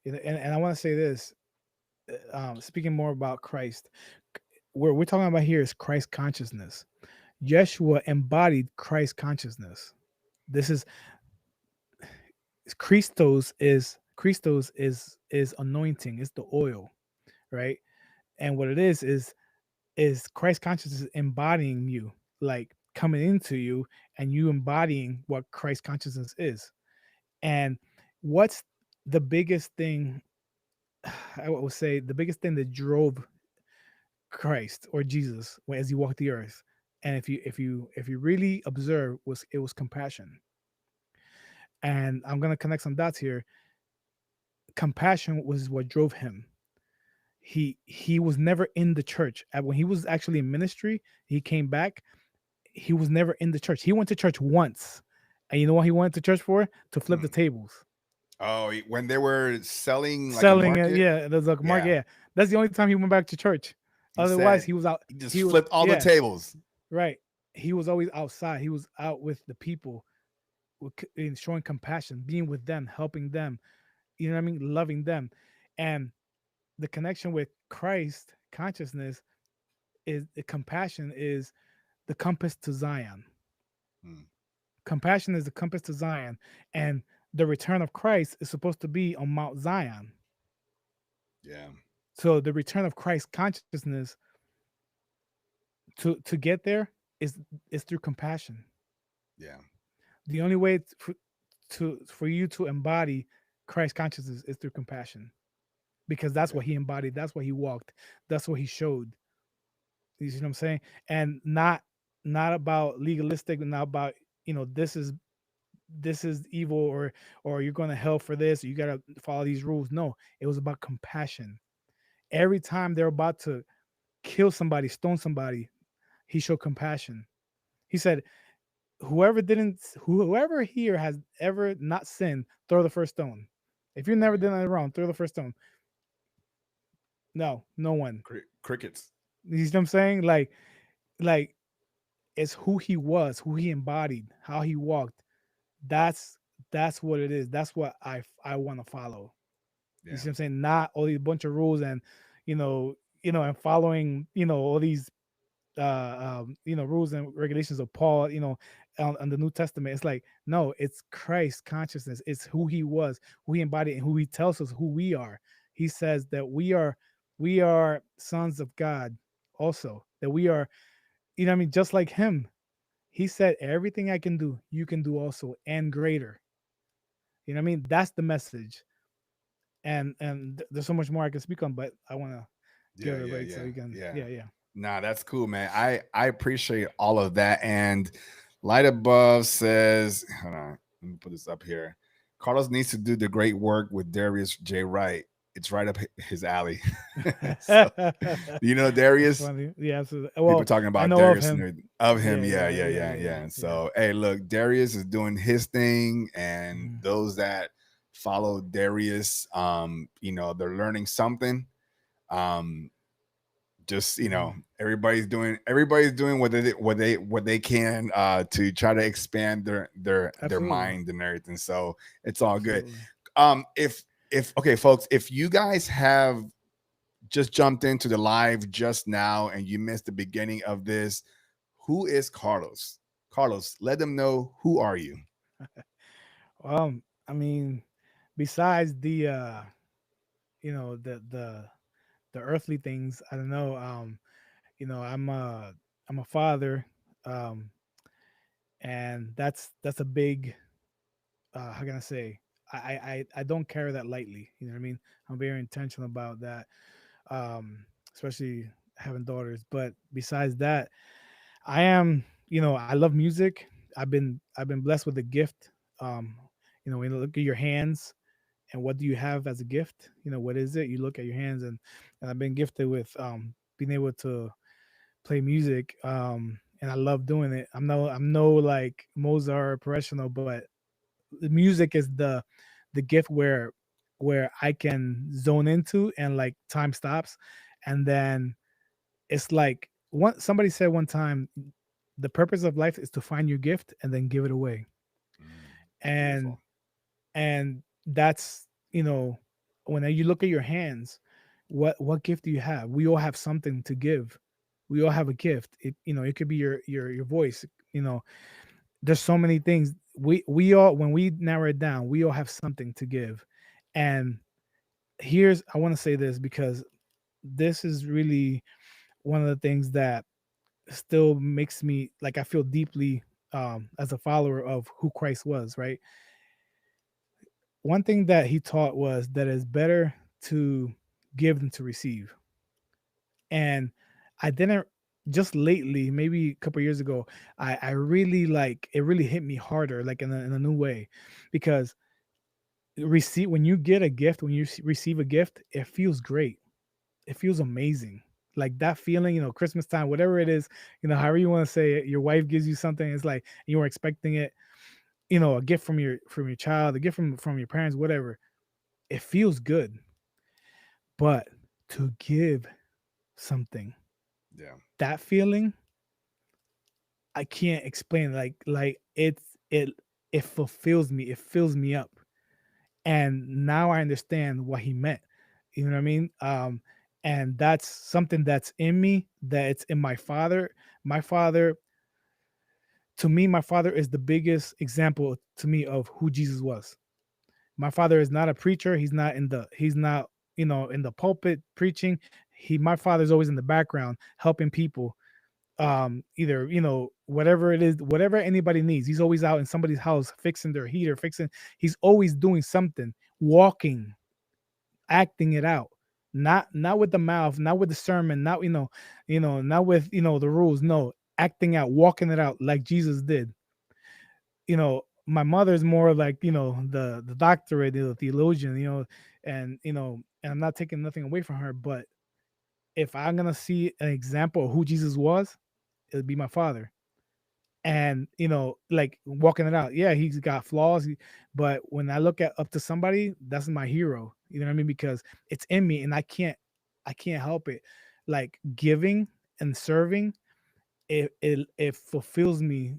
And I want to say this. Speaking more about Christ, what we're talking about here is Christ consciousness. Yeshua embodied Christ consciousness. This is Christos is anointing. It's the oil, right? And what it is Christ consciousness embodying you, like coming into you, and you embodying what Christ consciousness is. And what's the biggest thing? I would say the biggest thing that drove Christ or Jesus as he walked the earth. And if you really observe, was compassion. And I'm gonna connect some dots here. Compassion was what drove him. He was never in the church. When he was actually in ministry, he came back. He was never in the church. He went to church once, and you know what he went to church for? To flip the Hmm. tables, Oh, when they were selling like a selling it. market. Yeah, there's like market. Yeah. Yeah, that's the only time he went back to church. He Otherwise, said he was out. he just He was flipped all the yeah, tables. right. He was always outside. He was out with the people, in showing compassion, being with them, helping them. You know what I mean? Loving them, and the connection with Christ consciousness is the compassion is the compass to Zion. Hmm. Compassion is the compass to Zion, and the return of Christ is supposed to be on Mount Zion. Yeah. So the return of Christ consciousness to get there is through compassion. Yeah. The only way for you to embody Christ consciousness is through compassion, because that's Yeah. what he embodied, that's what he walked, that's what he showed. You see what I'm saying? And not about legalistic, not about this is evil, or you're going to hell for this, or you got to follow these rules. No, it was about compassion. Every time they're about to kill somebody, stone somebody, he showed compassion. He said, whoever here has ever not sinned, throw the first stone. If you've never Right. done anything wrong, throw the first stone. No, no one. Crickets. You see what I'm saying? Like it's who he was, who he embodied, how he walked. That's what it is. That's what I want to follow. You Yeah. see what I'm saying? Not all these bunch of rules, and and following all these rules and regulations of Paul, on the New Testament. It's like, no, it's Christ consciousness. It's who he was, who he embodied, and who he tells us who we are. He says that we are sons of God, also that we are, what I mean, just like him. He said, everything I can do, you can do also, and greater. You know what I mean? That's the message. And there's so much more I can speak on, but I want to give Yeah. it a Yeah. break so Yeah. you can. Yeah. Yeah, yeah. Nah, that's cool, man. I appreciate all of that. And Light Above says, hold on, let me put this up here. Carlos needs to do the great work with Darius J. Wright. It's right up his alley. So, do you know That's Darius? funny. Yeah, absolutely. People Well, talking I about know of Darius and him. of him. Yeah, Yeah, yeah, yeah, yeah, yeah, yeah, yeah. yeah. So, hey, look, Darius is doing his thing, and Mhm. those that follow Darius, they're learning something. Um, just Mhm. everybody's doing what they can to try to expand their Absolutely. mind and everything. So it's all good. Absolutely. If okay, folks, if you guys have just jumped into the live just now and you missed the beginning of this, who is Carlos? Carlos, let them know, who are you? I mean, besides the the earthly things, I don't know. I'm a father, um, and that's a big how can I say? I don't carry that lightly. You know what I mean? I'm very intentional about that, especially having daughters. But besides that, I am, I love music. I've been blessed with a gift. Um, when you look at your hands and what do you have as a gift, what is it? You look at your hands, and I've been gifted with being able to play music. And I love doing it. I'm no like Mozart professional, but the music is the gift where I can zone into and like time stops, and then it's like somebody said one time, the purpose of life is to find your gift and then give it away. And Beautiful. that's when you look at your hands, what gift do you have? We all have something to give. We all have a gift. It could be your voice. There's so many things. We all, when we narrow it down, we all have something to give. And I want to say this because this is really one of the things that still makes me like I feel deeply as a follower of who Christ was, right? One thing that he taught was that it's better to give than to receive. And I didn't, just lately, maybe a couple years ago, I really like it really hit me harder, like in a new way, because receive when you get a gift, when you receive a gift, it feels great. It feels amazing. Like that feeling, Christmas time, whatever it is, however you want to say it, your wife gives you something, it's like you were expecting it, a gift from your child, a gift from your parents, whatever. It feels good. But to give something, Yeah. that feeling, I can't explain. Like it fulfills me. It fills me up. And now I understand what he meant. You know what I mean? And that's something that's in me, that it's in my father. My father, to me, my father is the biggest example to me of who Jesus was. My father is not a preacher. He's not, in the pulpit preaching. My father's always in the background helping people, either whatever it is, whatever anybody needs, he's always out in somebody's house fixing their heater, fixing, he's always doing something, walking, acting it out, not with the mouth, not with the sermon, not not with the rules, no, acting out, walking it out like Jesus did. My mother's more like the doctorate, the theologian, and I'm not taking nothing away from her, but if I'm gonna see an example of who Jesus was, it would be my father. And like walking it out, yeah, he's got flaws, but when I look at up to somebody, that's my hero. You know what I mean? Because it's in me, and I can't help it. Like giving and serving, it fulfills me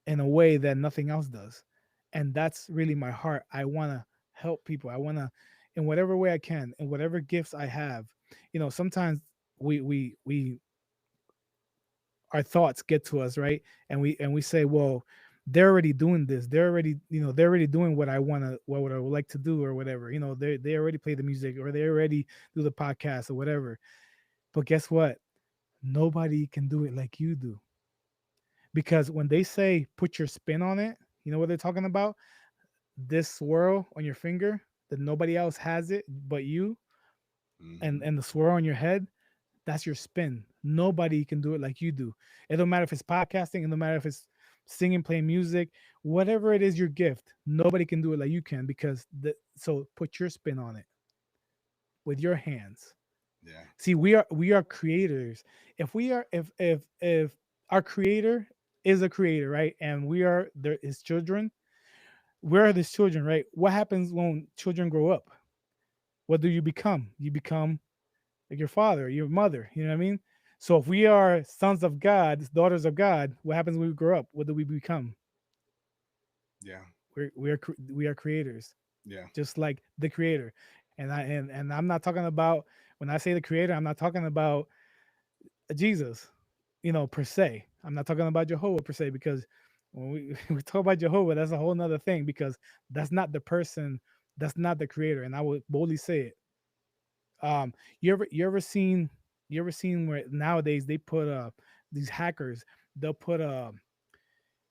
in a way that nothing else does. And that's really my heart. I want to help people. I want to, in whatever way I can, in whatever gifts I have. Sometimes we our thoughts get to us, right? And we say, well, they're already doing this, they're already doing what I want to, what I would like to do, or whatever. They already play the music, or they already do the podcast or whatever. But guess what? Nobody can do it like you do. Because when they say put your spin on it, you know what they're talking about? This swirl on your finger that nobody else has it but you, and Hmm. and the swirl on your head, that's your spin. Nobody can do it like you do. It don't matter if it's podcasting, it don't matter if it's singing, playing music, whatever it is, your gift. Nobody can do it like you can, because so put your spin on it with your hands. Yeah. See, we are creators. If our creator is a creator, right? And we are his children, we're his children, right? What happens when children grow up? What do you become? You become like your father, your mother. You know what I mean? So if we are sons of God, daughters of God, what happens when we grow up? What do we become? Yeah. We are creators, Yeah. just like the creator. And I'm not talking about, when I say the creator, I'm not talking about Jesus, per se. I'm not talking about Jehovah per se, because when we, we talk about Jehovah, that's a whole nother thing, because that's not the person, that's not the creator. And I would boldly say it. Um, you ever seen where nowadays they put these hackers, they'll put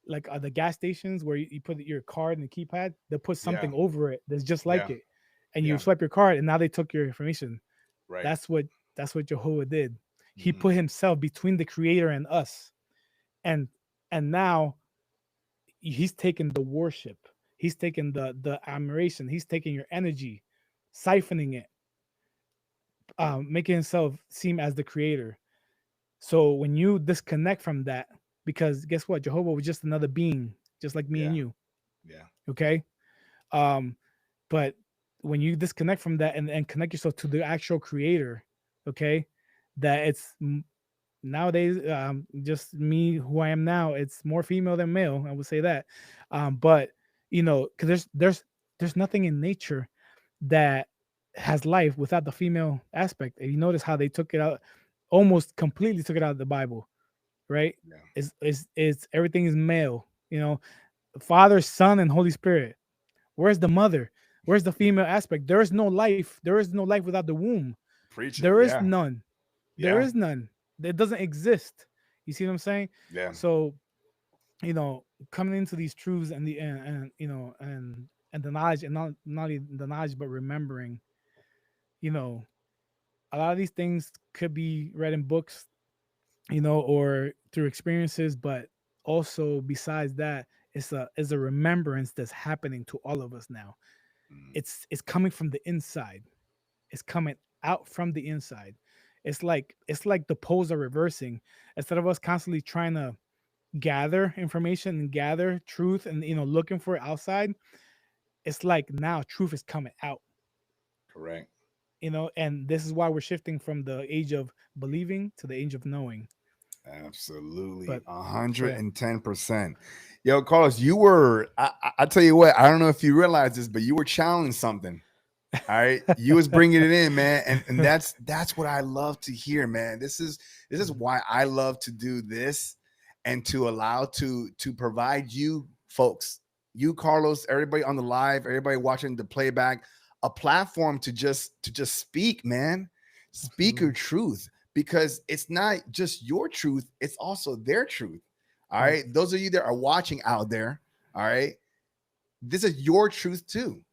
like the gas stations where you put your card and the keypad, they'll put Yeah. something over it that's just like Yeah. it, and you Yeah. swipe your card, and now they took your information. Right. That's what Jehovah did. He Hmm. put himself between the creator and us, and now he's taken the worship, he's taken the admiration, he's taking your energy, siphoning it, making himself seem as the creator. So when you disconnect from that, because guess what, Jehovah was just another being, just like me and Yeah. you. Yeah. Okay. um but when you disconnect from that, and connect yourself to the actual creator, okay, that nowadays, just me who I am now, it's more female than male, I would say that. But because there's nothing in nature that has life without the female aspect. And you notice how they took it out, almost completely took it out of the Bible, right? Yeah. It's everything is male, Father, Son, and Holy Spirit. Where's the mother? Where's the female aspect? There is no life. There is no life without the womb. Preach it. There is Yeah. none. There Yeah. is none. It doesn't exist. You see what I'm saying? Yeah. So, coming into these truths, and the and and the knowledge, and not only the knowledge, but remembering, you know, a lot of these things could be read in books, or through experiences, but also besides that, it's a remembrance that's happening to all of us now. Mm. It's coming from the inside. It's coming out from the inside. It's like the poles are reversing. Instead of us constantly trying to gather information and gather truth, and looking for it outside, it's like now truth is coming out. Correct. And this is why we're shifting from the age of believing to the age of knowing. Absolutely. But A go hundred ahead. and 10%. Yo, Carlos, you were, I tell you what, I don't know if you realize this, but you were challenging something. All right. You was bringing it in, man. And that's what I love to hear, man. This is Mhm. why I love to do this, and to allow to provide you folks, you, Carlos, everybody on the live, everybody watching the playback, a platform to just speak, man. Speak your Absolutely. truth, because it's not just your truth, it's also their truth. All Right. right. Those of you that are watching out there, all right, this is your truth too.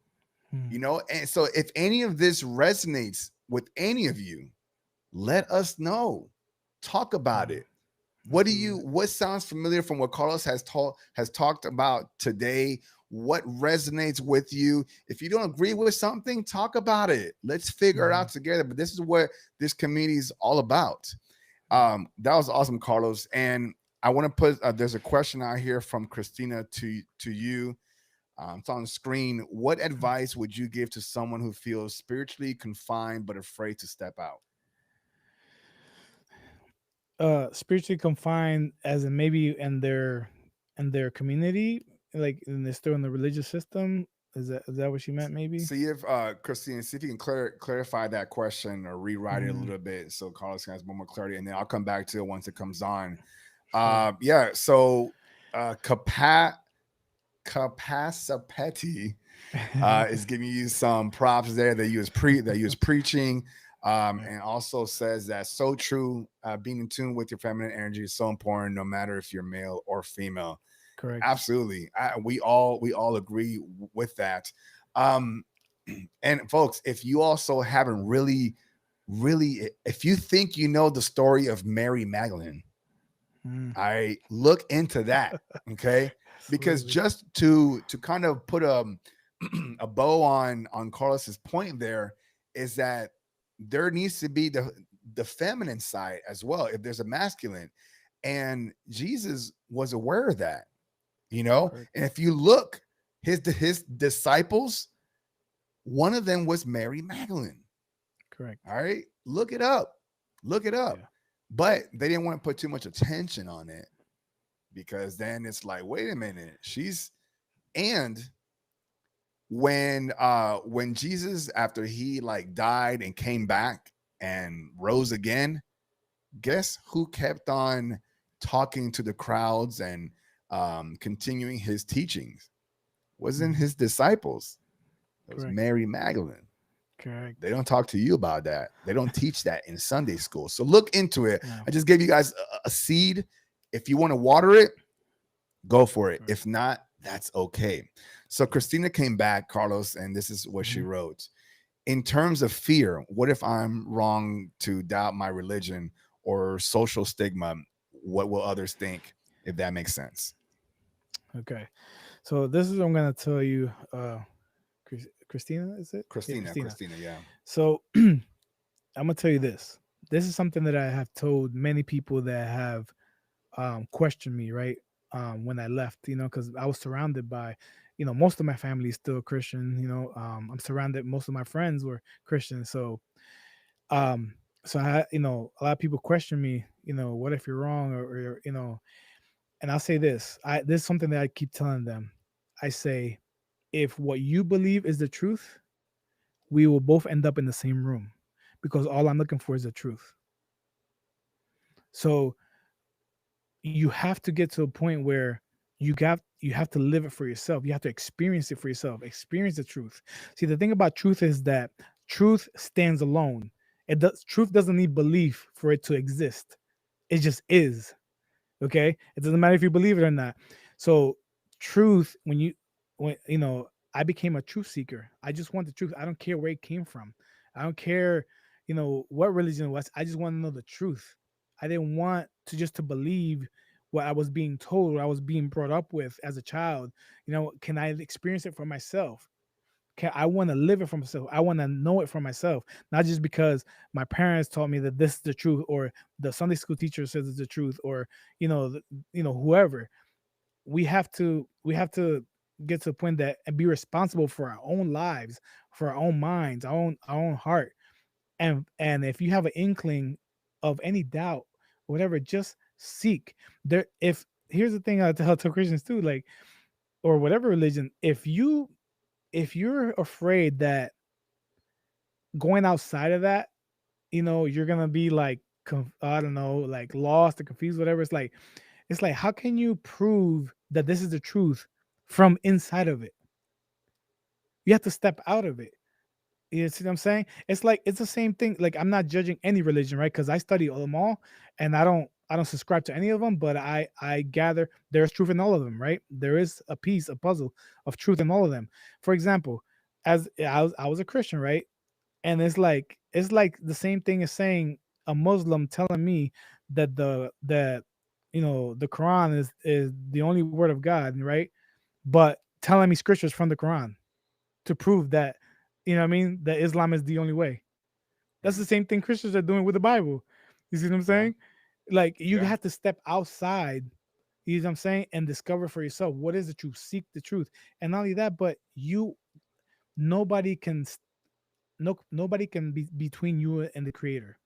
Mhm. And so if any of this resonates with any of you, let us know. Talk about Mhm. it. Absolutely. What sounds familiar from what Carlos has talked about today? What resonates with you? If you don't agree with something, talk about it. Let's figure it out Mhm. together. But this is what this community is all about. Right. That was awesome, Carlos. And I want to put there's a question out here from Christina to you. It's on the screen. What Okay. advice would you give to someone who feels spiritually confined but afraid to step out? Spiritually confined, as in maybe in their community, like, and they're still in the religious system. Is that what she meant? Maybe. See if Christine, see if you can clarify that question or rewrite it a Mm, little bit so Carlos has more clarity, and then I'll come back to it once it comes on. sure. Yeah. So capacity is giving you some props there that you was preaching, Right. and also says that so true. Being in tune with your feminine energy is so important, no matter if you're male or female. Correct. Absolutely, we all agree with that. Um, and folks, if you also haven't really, if you think you know the story of Mary Magdalene, Mm, I look into that, okay? Because absolutely. just to kind of put a bow on Carlos's point there, is that there needs to be the feminine side as well if there's a masculine, and Jesus was aware of that, Correct. and if you look, his disciples, one of them was Mary Magdalene. Correct. All right. Look it up. Look it up. Yeah. But they didn't want to put too much attention on it because then it's like, wait a minute, she's and when Jesus, after he like died and came back and rose again, guess who kept on talking to the crowds and continuing his teachings? Wasn't Hmm. his disciples. It was Correct. Mary Magdalene. They Correct. don't talk to you about that. They don't teach that in Sunday school. So look into it. Yeah. I just gave you guys a seed. If you want to water it, go for it. Correct. If not, that's okay. So Christina came back, Carlos, and this is what she Hmm. wrote. In terms of fear, what if I'm wrong to doubt my religion or social stigma? What will others think? If that makes sense. Okay. So this is what I'm gonna tell you. Christina, is it? Yeah, Christina, Christina. Christina, yeah. So I'm gonna tell you this. This is something that I have told many people that have questioned me, right? When I left, because I was surrounded by, most of my family is still Christian. I'm surrounded. Most of my friends were Christian, um, so a lot of people question me. What if you're wrong, or. And I'll say this. This is something that I keep telling them. I say, if what you believe is the truth, we will both end up in the same room, because all I'm looking for is the truth. So you have to get to a point where you have to live it for yourself. You have to experience it for yourself. Experience the truth. See, the thing about truth is that truth stands alone. Truth doesn't need belief for it to exist. It just is. Okay, it doesn't matter if you believe it or not. So truth, when I became a truth seeker. I just want the truth. I don't care where it came from. I don't care what religion it was. I just want to know the truth. I didn't want to believe what I was being told, what I was being brought up with as a child. Can I experience it for myself? I want to live it for myself. I want to know it for myself, not just because my parents taught me that this is the truth, or the Sunday school teacher says it's the truth, or whoever. We have to get to a point that and be responsible for our own lives, for our own minds, our own heart. And if you have an inkling of any doubt, whatever, just seek. There, if Here's the thing I tell Christians too, like, or whatever religion, if you're afraid that going outside of that, you're gonna be like, I don't know, like lost or confused, whatever. It's like, how can you prove that this is the truth from inside of it? You have to step out of it. You see what I'm saying? It's like, it's the same thing. Like, I'm not judging any religion, right? Because I study them all, and I don't subscribe to any of them, but I gather there's truth in all of them, right? There is a puzzle of truth in all of them. For example, as I was a Christian, right? And it's like the same thing as saying a Muslim telling me that the Quran is the only word of God, right? But telling me scriptures from the Quran to prove that, what I mean, that Islam is the only way. That's the Mhm. same thing Christians are doing with the Bible. You see what I'm Yeah, saying? Like, you yeah, have to step outside, you know what I'm saying, and discover for yourself what is the truth. Seek the truth. And not only that, but nobody can nobody can be between you and the creator.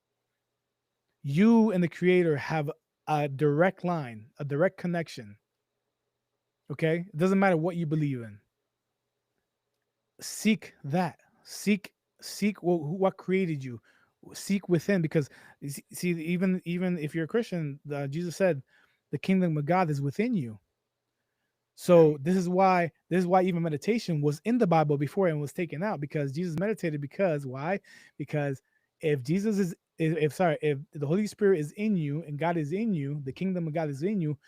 You and the creator have a direct line, a direct connection. Okay, it doesn't matter what you believe in. Seek that. Seek what created you. Seek within, because see, even if you're a Christian, Jesus said the kingdom of God is within you. yeah, So this is why even meditation was in the Bible before it was taken out, because Jesus meditated. Because why? Because if Jesus is if the Holy Spirit is in you and God is in you, the kingdom of God is in you.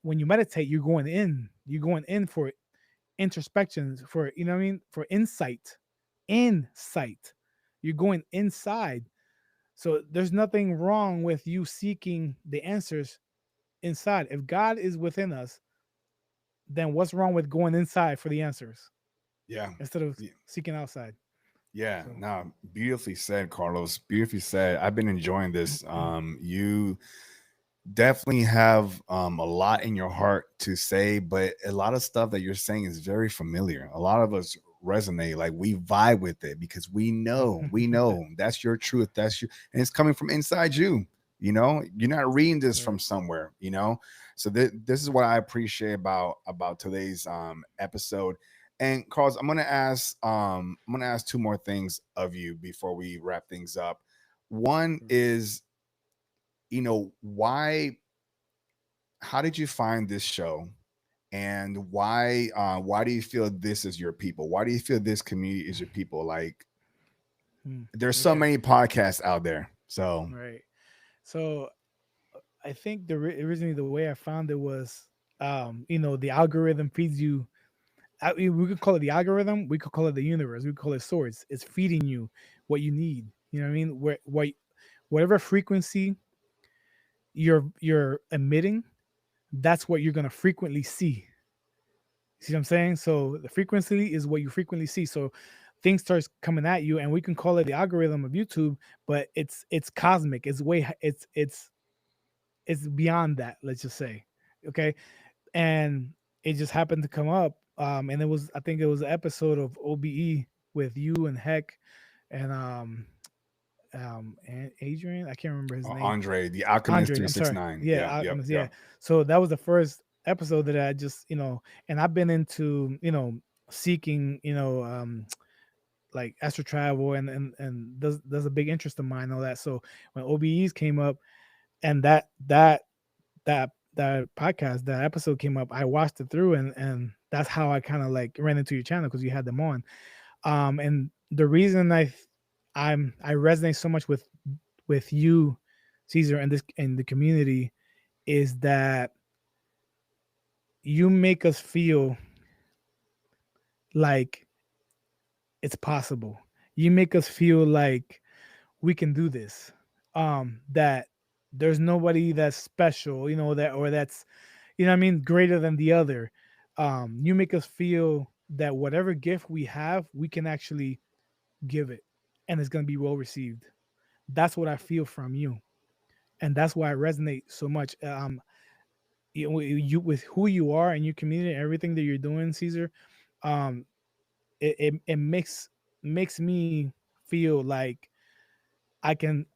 When you meditate, you're going in for introspections, for, what I mean, for insight. You're going inside. So there's nothing wrong with you seeking the answers inside. If God is within us, then what's wrong with going inside for the answers yeah, instead of yeah. seeking outside? Yeah, So no, beautifully said, Carlos. Beautifully said. I've been enjoying this. You definitely have a lot in your heart to say, but a lot of stuff that you're saying is very familiar. A lot of us resonate. Like we vibe with it because we know that's your truth. That's you, and it's coming from inside you. You're not reading this Right. from somewhere. So this is what I appreciate about today's episode. And Carlos, I'm gonna ask two more things of you before we wrap things up. One Right. is, why how did you find this show, and why do you feel this is your people? Why do you feel this community is your people? Like, there's so Okay. many podcasts out there. So Right. So I think originally the way I found it was, the algorithm feeds you. We could call it the algorithm. We could call it the universe. We could call it source. It's feeding you what you need. You know what I mean? Whatever frequency you're emitting, that's what you're gonna frequently see. See what I'm saying? So the frequency is what you frequently see. So things starts coming at you, and we can call it the algorithm of YouTube, but it's cosmic. It's it's beyond that. Let's just say, okay. And it just happened to come up, and I think it was an episode of OBE with you and Heck and and Adrian. I can't remember his name. Andre, the Alchemist Andre, three I'm six sorry. nine. Yeah, Yep, yep, Alchemist. Yeah. yep. So that was the first episode that I just, and I've been into, seeking, like astral travel, and there's a big interest of mine and all that. So when OBEs came up, and that podcast, that episode came up, I watched it through, and that's how I kind of like ran into your channel because you had them on. And the reason I resonate so much with you, Caesar, and this and the community is that you make us feel like it's possible. You make us feel like we can do this. That there's nobody that's special, that or that's, what I mean, greater than the other. You make us feel that whatever gift we have, we can actually give it, and it's gonna be well received. That's what I feel from you, and that's why I resonate so much. You with who you are and your community and everything that you're doing, Caesar. um it makes me feel like I think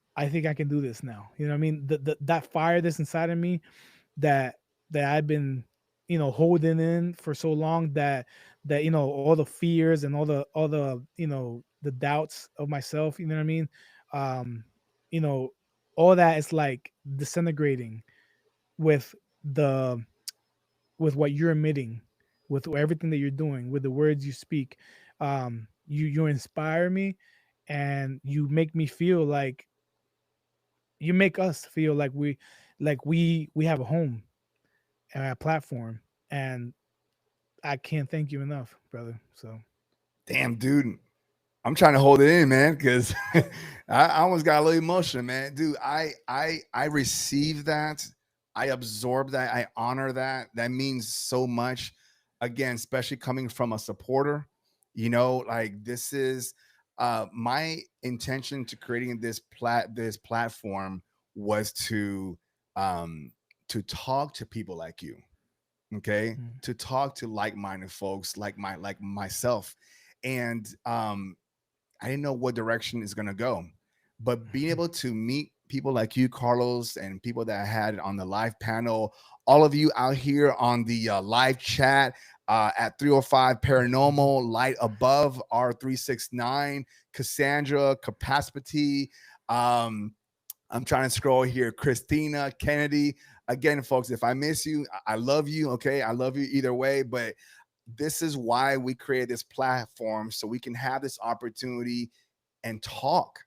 I can do this now. You know what I mean? That fire that's inside of me, that I've been, holding in for so long, that all the fears and all the the doubts of myself, you know what I mean? um you know all that is like disintegrating with the with what you're emitting, with everything that you're doing, with the words you speak. You inspire me, and you make me feel like, you make us feel like we have a home and a platform, and I can't thank you enough, brother. So Damn, dude. I'm trying to hold it in, man, because I almost got a little emotional, man. Dude, I receive that. I absorb that. I honor that. That means so much. Again, especially coming from a supporter. Like this is my intention to creating this platform was to talk to people like you, okay? mm, To talk to like-minded folks like myself. And I didn't know what direction is going to go. But being able to meet people like you, Carlos, and people that I had on the live panel, all of you out here on the live chat at 305 Paranormal, Light Above, R369, Cassandra, Capacity. Um, I'm trying to scroll here. Christina, Kennedy. Again, folks, if I miss you, I love you. Okay. I love you either way. But this is why we created this platform so we can have this opportunity and talk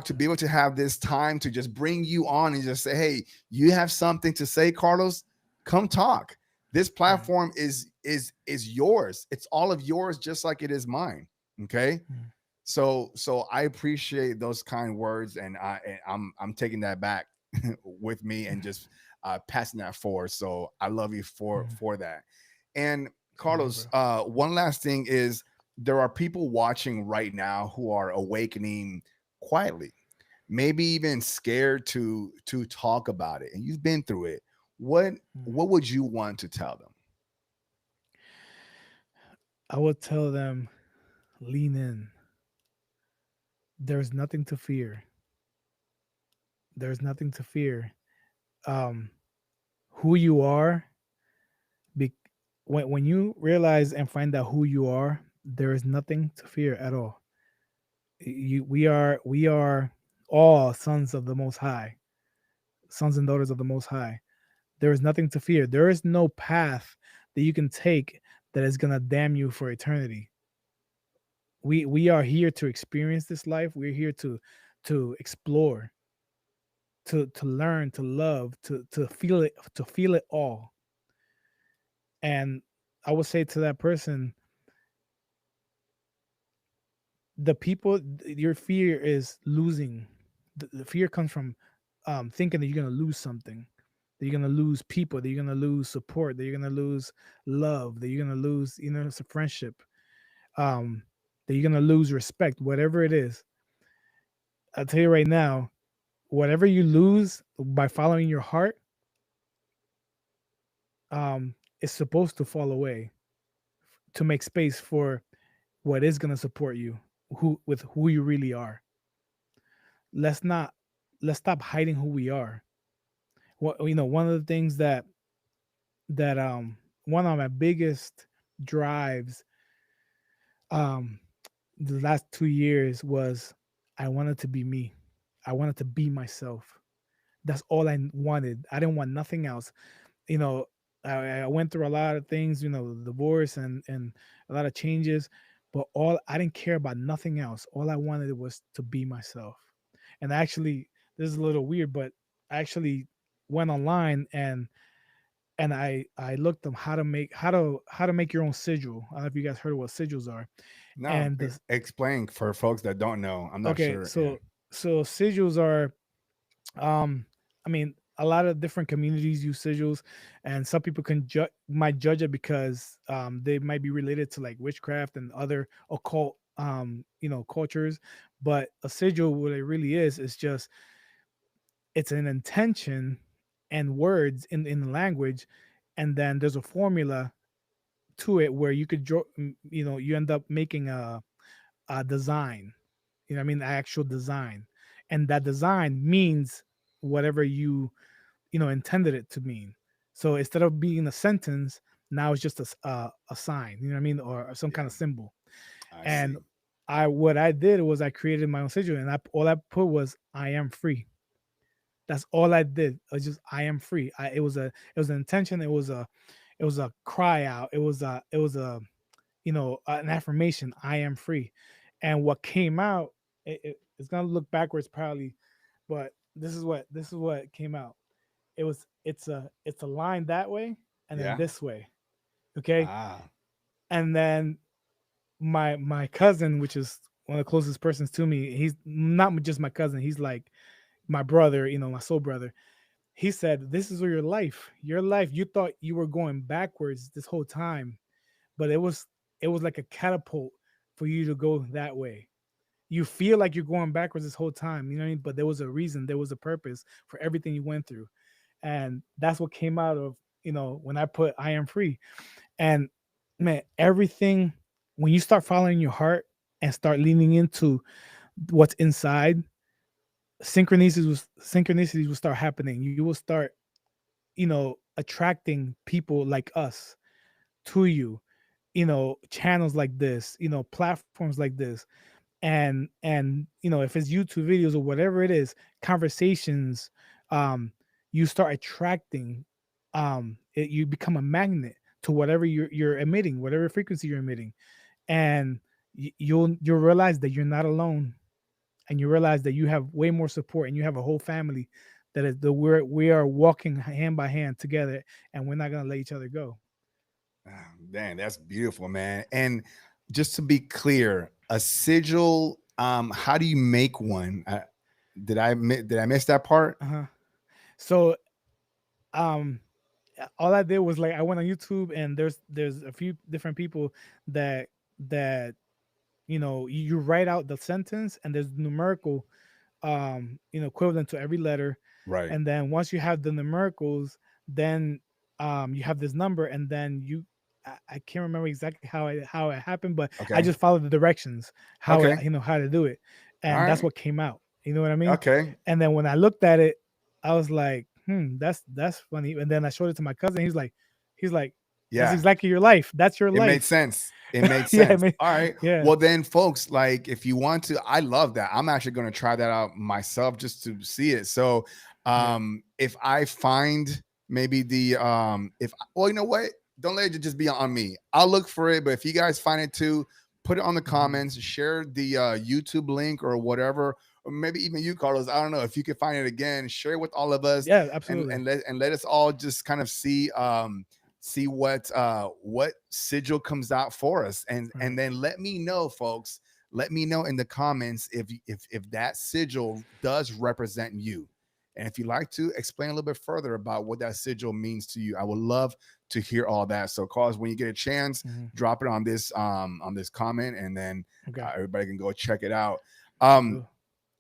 to be able to have this time to just bring you on and just say, hey, you have something to say, Carlos, come talk. This right. platform is yours. It's all of yours, just like it is mine. Okay. Mm, So I appreciate those kind words, and I'm taking that back with me and just passing that forward. So I love you mm. for that. And Same here, Carlos, bro. one last thing is there are people watching right now who are awakening quietly, maybe even scared to talk about it, and you've been through it. What Mm. what would you want to tell them? I would tell them, lean in. There's nothing to fear. There's nothing to fear. Um, who you are, be, when you realize and find out who you are, there is nothing to fear at all. We are all sons of the Most High, sons and daughters of the Most High. There is nothing to fear. There is no path that you can take that is gonna damn you for eternity. We are here to experience this life. We're here to explore, to learn, to love, to feel it all. And I would say to that person, the people, your fear is losing. The fear comes from thinking that you're gonna lose something, that you're gonna lose people, that you're gonna lose support, that you're gonna lose love, that you're gonna lose, it's a friendship, um, that you're gonna lose respect, whatever it is. I'll tell you right now, whatever you lose by following your heart, is supposed to fall away to make space for what is gonna support you, who you really are. Let's not let's stop hiding who we are. One of the things that one of my biggest drives um the last 2 years was, I wanted to be me. I wanted to be myself. That's all I wanted. I didn't want nothing else. you know I went through a lot of things, divorce and a lot of changes, but all I didn't care about nothing else. All I wanted was to be myself. And actually, this is a little weird, but I actually went online and I looked up how to make your own sigil. I don't know if you guys heard of what sigils are. No, And this explain for folks that don't know. I'm not Okay, sure. Yeah. so sigils are, um I mean, a lot of different communities use sigils, and some people might judge it because they might be related to like witchcraft and other occult cultures. But a sigil, what it really is just, it's an intention and words in the language, and then there's a formula to it where you could you end up making a design. I mean, the actual design, and that design means whatever you intended it to mean. So instead of being a sentence, now it's just a sign, you know what I mean, or some kind Yeah. of symbol. I And see. what I did was I created my own sigil, and all I put was, I am free. That's all I did. I just, I am free. It was an intention. It was a cry out. It was a an affirmation. I am free. And what came out, it's gonna look backwards probably, but this is what came out. It's a line that way, and then Yeah. this way. Okay. Ah. And then my cousin, which is one of the closest persons to me, he's not just my cousin, he's like my brother, my soul brother. He said, this is your life, you thought you were going backwards this whole time, but it was like a catapult for you to go that way. You feel like you're going backwards this whole time, you know what I mean? But there was a reason, there was a purpose for everything you went through. And that's what came out of, when I put, I am free. And man, everything, when you start following your heart and start leaning into what's inside, synchronicities will start happening. You will start, attracting people like us to you, channels like this, platforms like this. And if it's YouTube videos or whatever it is, conversations, um you start attracting, you become a magnet to whatever you're emitting, whatever frequency you're emitting. And you'll realize that you're not alone, and you realize that you have way more support, and you have a whole family that is the we are walking hand by hand together, and we're not going to let each other go. Ah, dang, that's beautiful, man. And just to be clear, a sigil. How do you make one? Did I miss that part? Uh-huh. So, um all I did was, like, I went on YouTube, and there's a few different people that you write out the sentence, and there's numerical, equivalent to every letter. Right. And then once you have the numericals, then you have this number, and then you I can't remember exactly how it happened, but I Okay. just followed the directions, how it, Okay. how to do it, All and that's right. what came out. You know what I mean? Okay. And then when I looked at it, I was like, that's funny. And then I showed it to my cousin. He's like, that's Yeah. exactly your life. That's your It made life. sense. It made Yeah, I sense. mean, All right. yeah, Well, then, folks, like if you want to, I love that. I'm actually going to try that out myself just to see it. So, yeah, if I find maybe if well, you know what? Don't let it just be on me. I'll look for it. But if you guys find it too, put it on the hmm, comments. Share the YouTube link or whatever, or maybe even you, Carlos. I don't know if you can find it again. Share it with all of us, yeah, and absolutely. let us all just kind of see what sigil comes out for us, and Right. then let me know, folks. Let me know in the comments if that sigil does represent you, and if you'd like to explain a little bit further about what that sigil means to you. I would love to hear all that. So cause when you get a chance, Hmm. drop it on this comment, and then Okay, everybody can go check it out. I um will.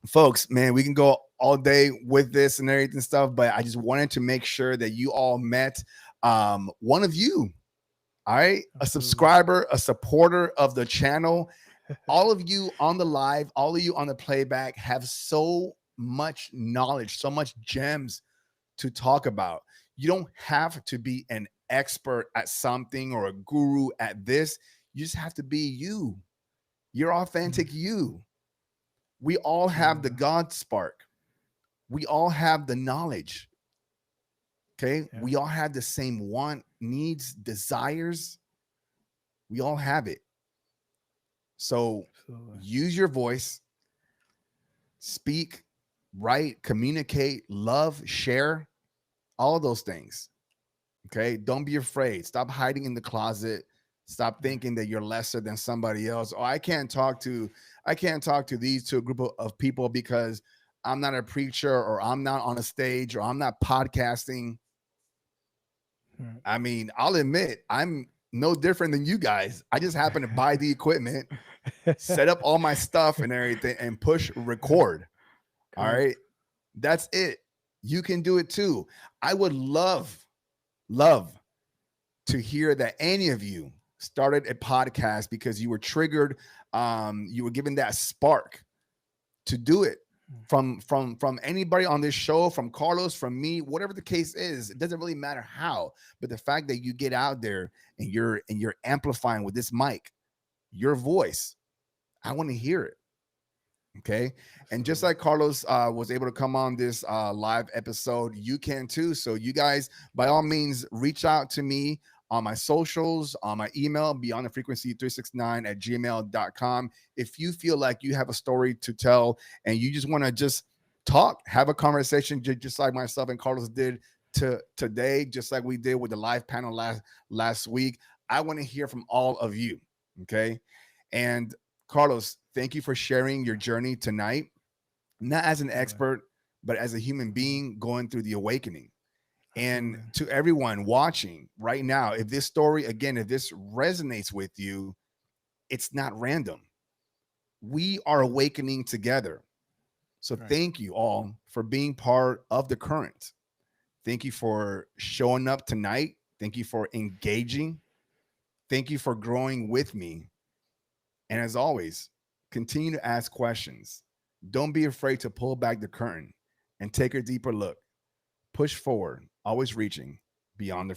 Folks, man, we can go all day with this and everything stuff, but I just wanted to make sure that you all met one of you. All right, a Absolutely. subscriber, a supporter of the channel. All of you on the live, all of you on the playback have so much knowledge, so much gems to talk about. You don't have to be an expert at something or a guru at this. You just have to be you, your Mhm. authentic you. We all have the Absolutely. God spark. We all have the knowledge. Okay. Yeah, We all have the same want, needs, desires. We all have it. So absolutely. use your voice, speak, write, communicate, love, share, all of those things. Okay. Don't be afraid. Stop hiding in the closet. Stop Yeah. thinking that you're lesser than somebody else. Oh, I can't talk to these to a group of people because I'm not a preacher or I'm not on a stage or I'm not podcasting. Right. I mean, I'll admit I'm no different than you guys. I just happen to buy the equipment, set up all my stuff and everything, and push record. All right. Correct. That's it. You can do it too. I would love to hear that any of you started a podcast because you were triggered. You were given that spark to do it Mm. from anybody on this show, from Carlos, from me, whatever the case is. It doesn't really matter how, but the fact that you get out there and you're amplifying with this mic, your voice, I want to hear it. Okay. And just Absolutely. like Carlos was able to come on this live episode, you can too. So, you guys, by all means, reach out to me on my socials, on my email, beyond the frequency 369 at gmail.com. If you feel like you have a story to tell and you just want to just talk, have a conversation, just like myself and Carlos did today, just like we did with the live panel last week, I want to hear from all of you. Okay. And Carlos, thank you for sharing your journey tonight, not as an Absolutely. expert, but as a human Mhm. being going through the awakening. And Absolutely. to everyone watching right now, if this story, again, if this resonates with you, it's not random. We are awakening together. So Right. thank you all for being part of the current. Thank you for showing up tonight. Thank you for engaging. Thank you for growing with me. And as always, continue to ask questions. Don't be afraid to pull back the curtain and take a deeper look. Push forward, always reaching beyond the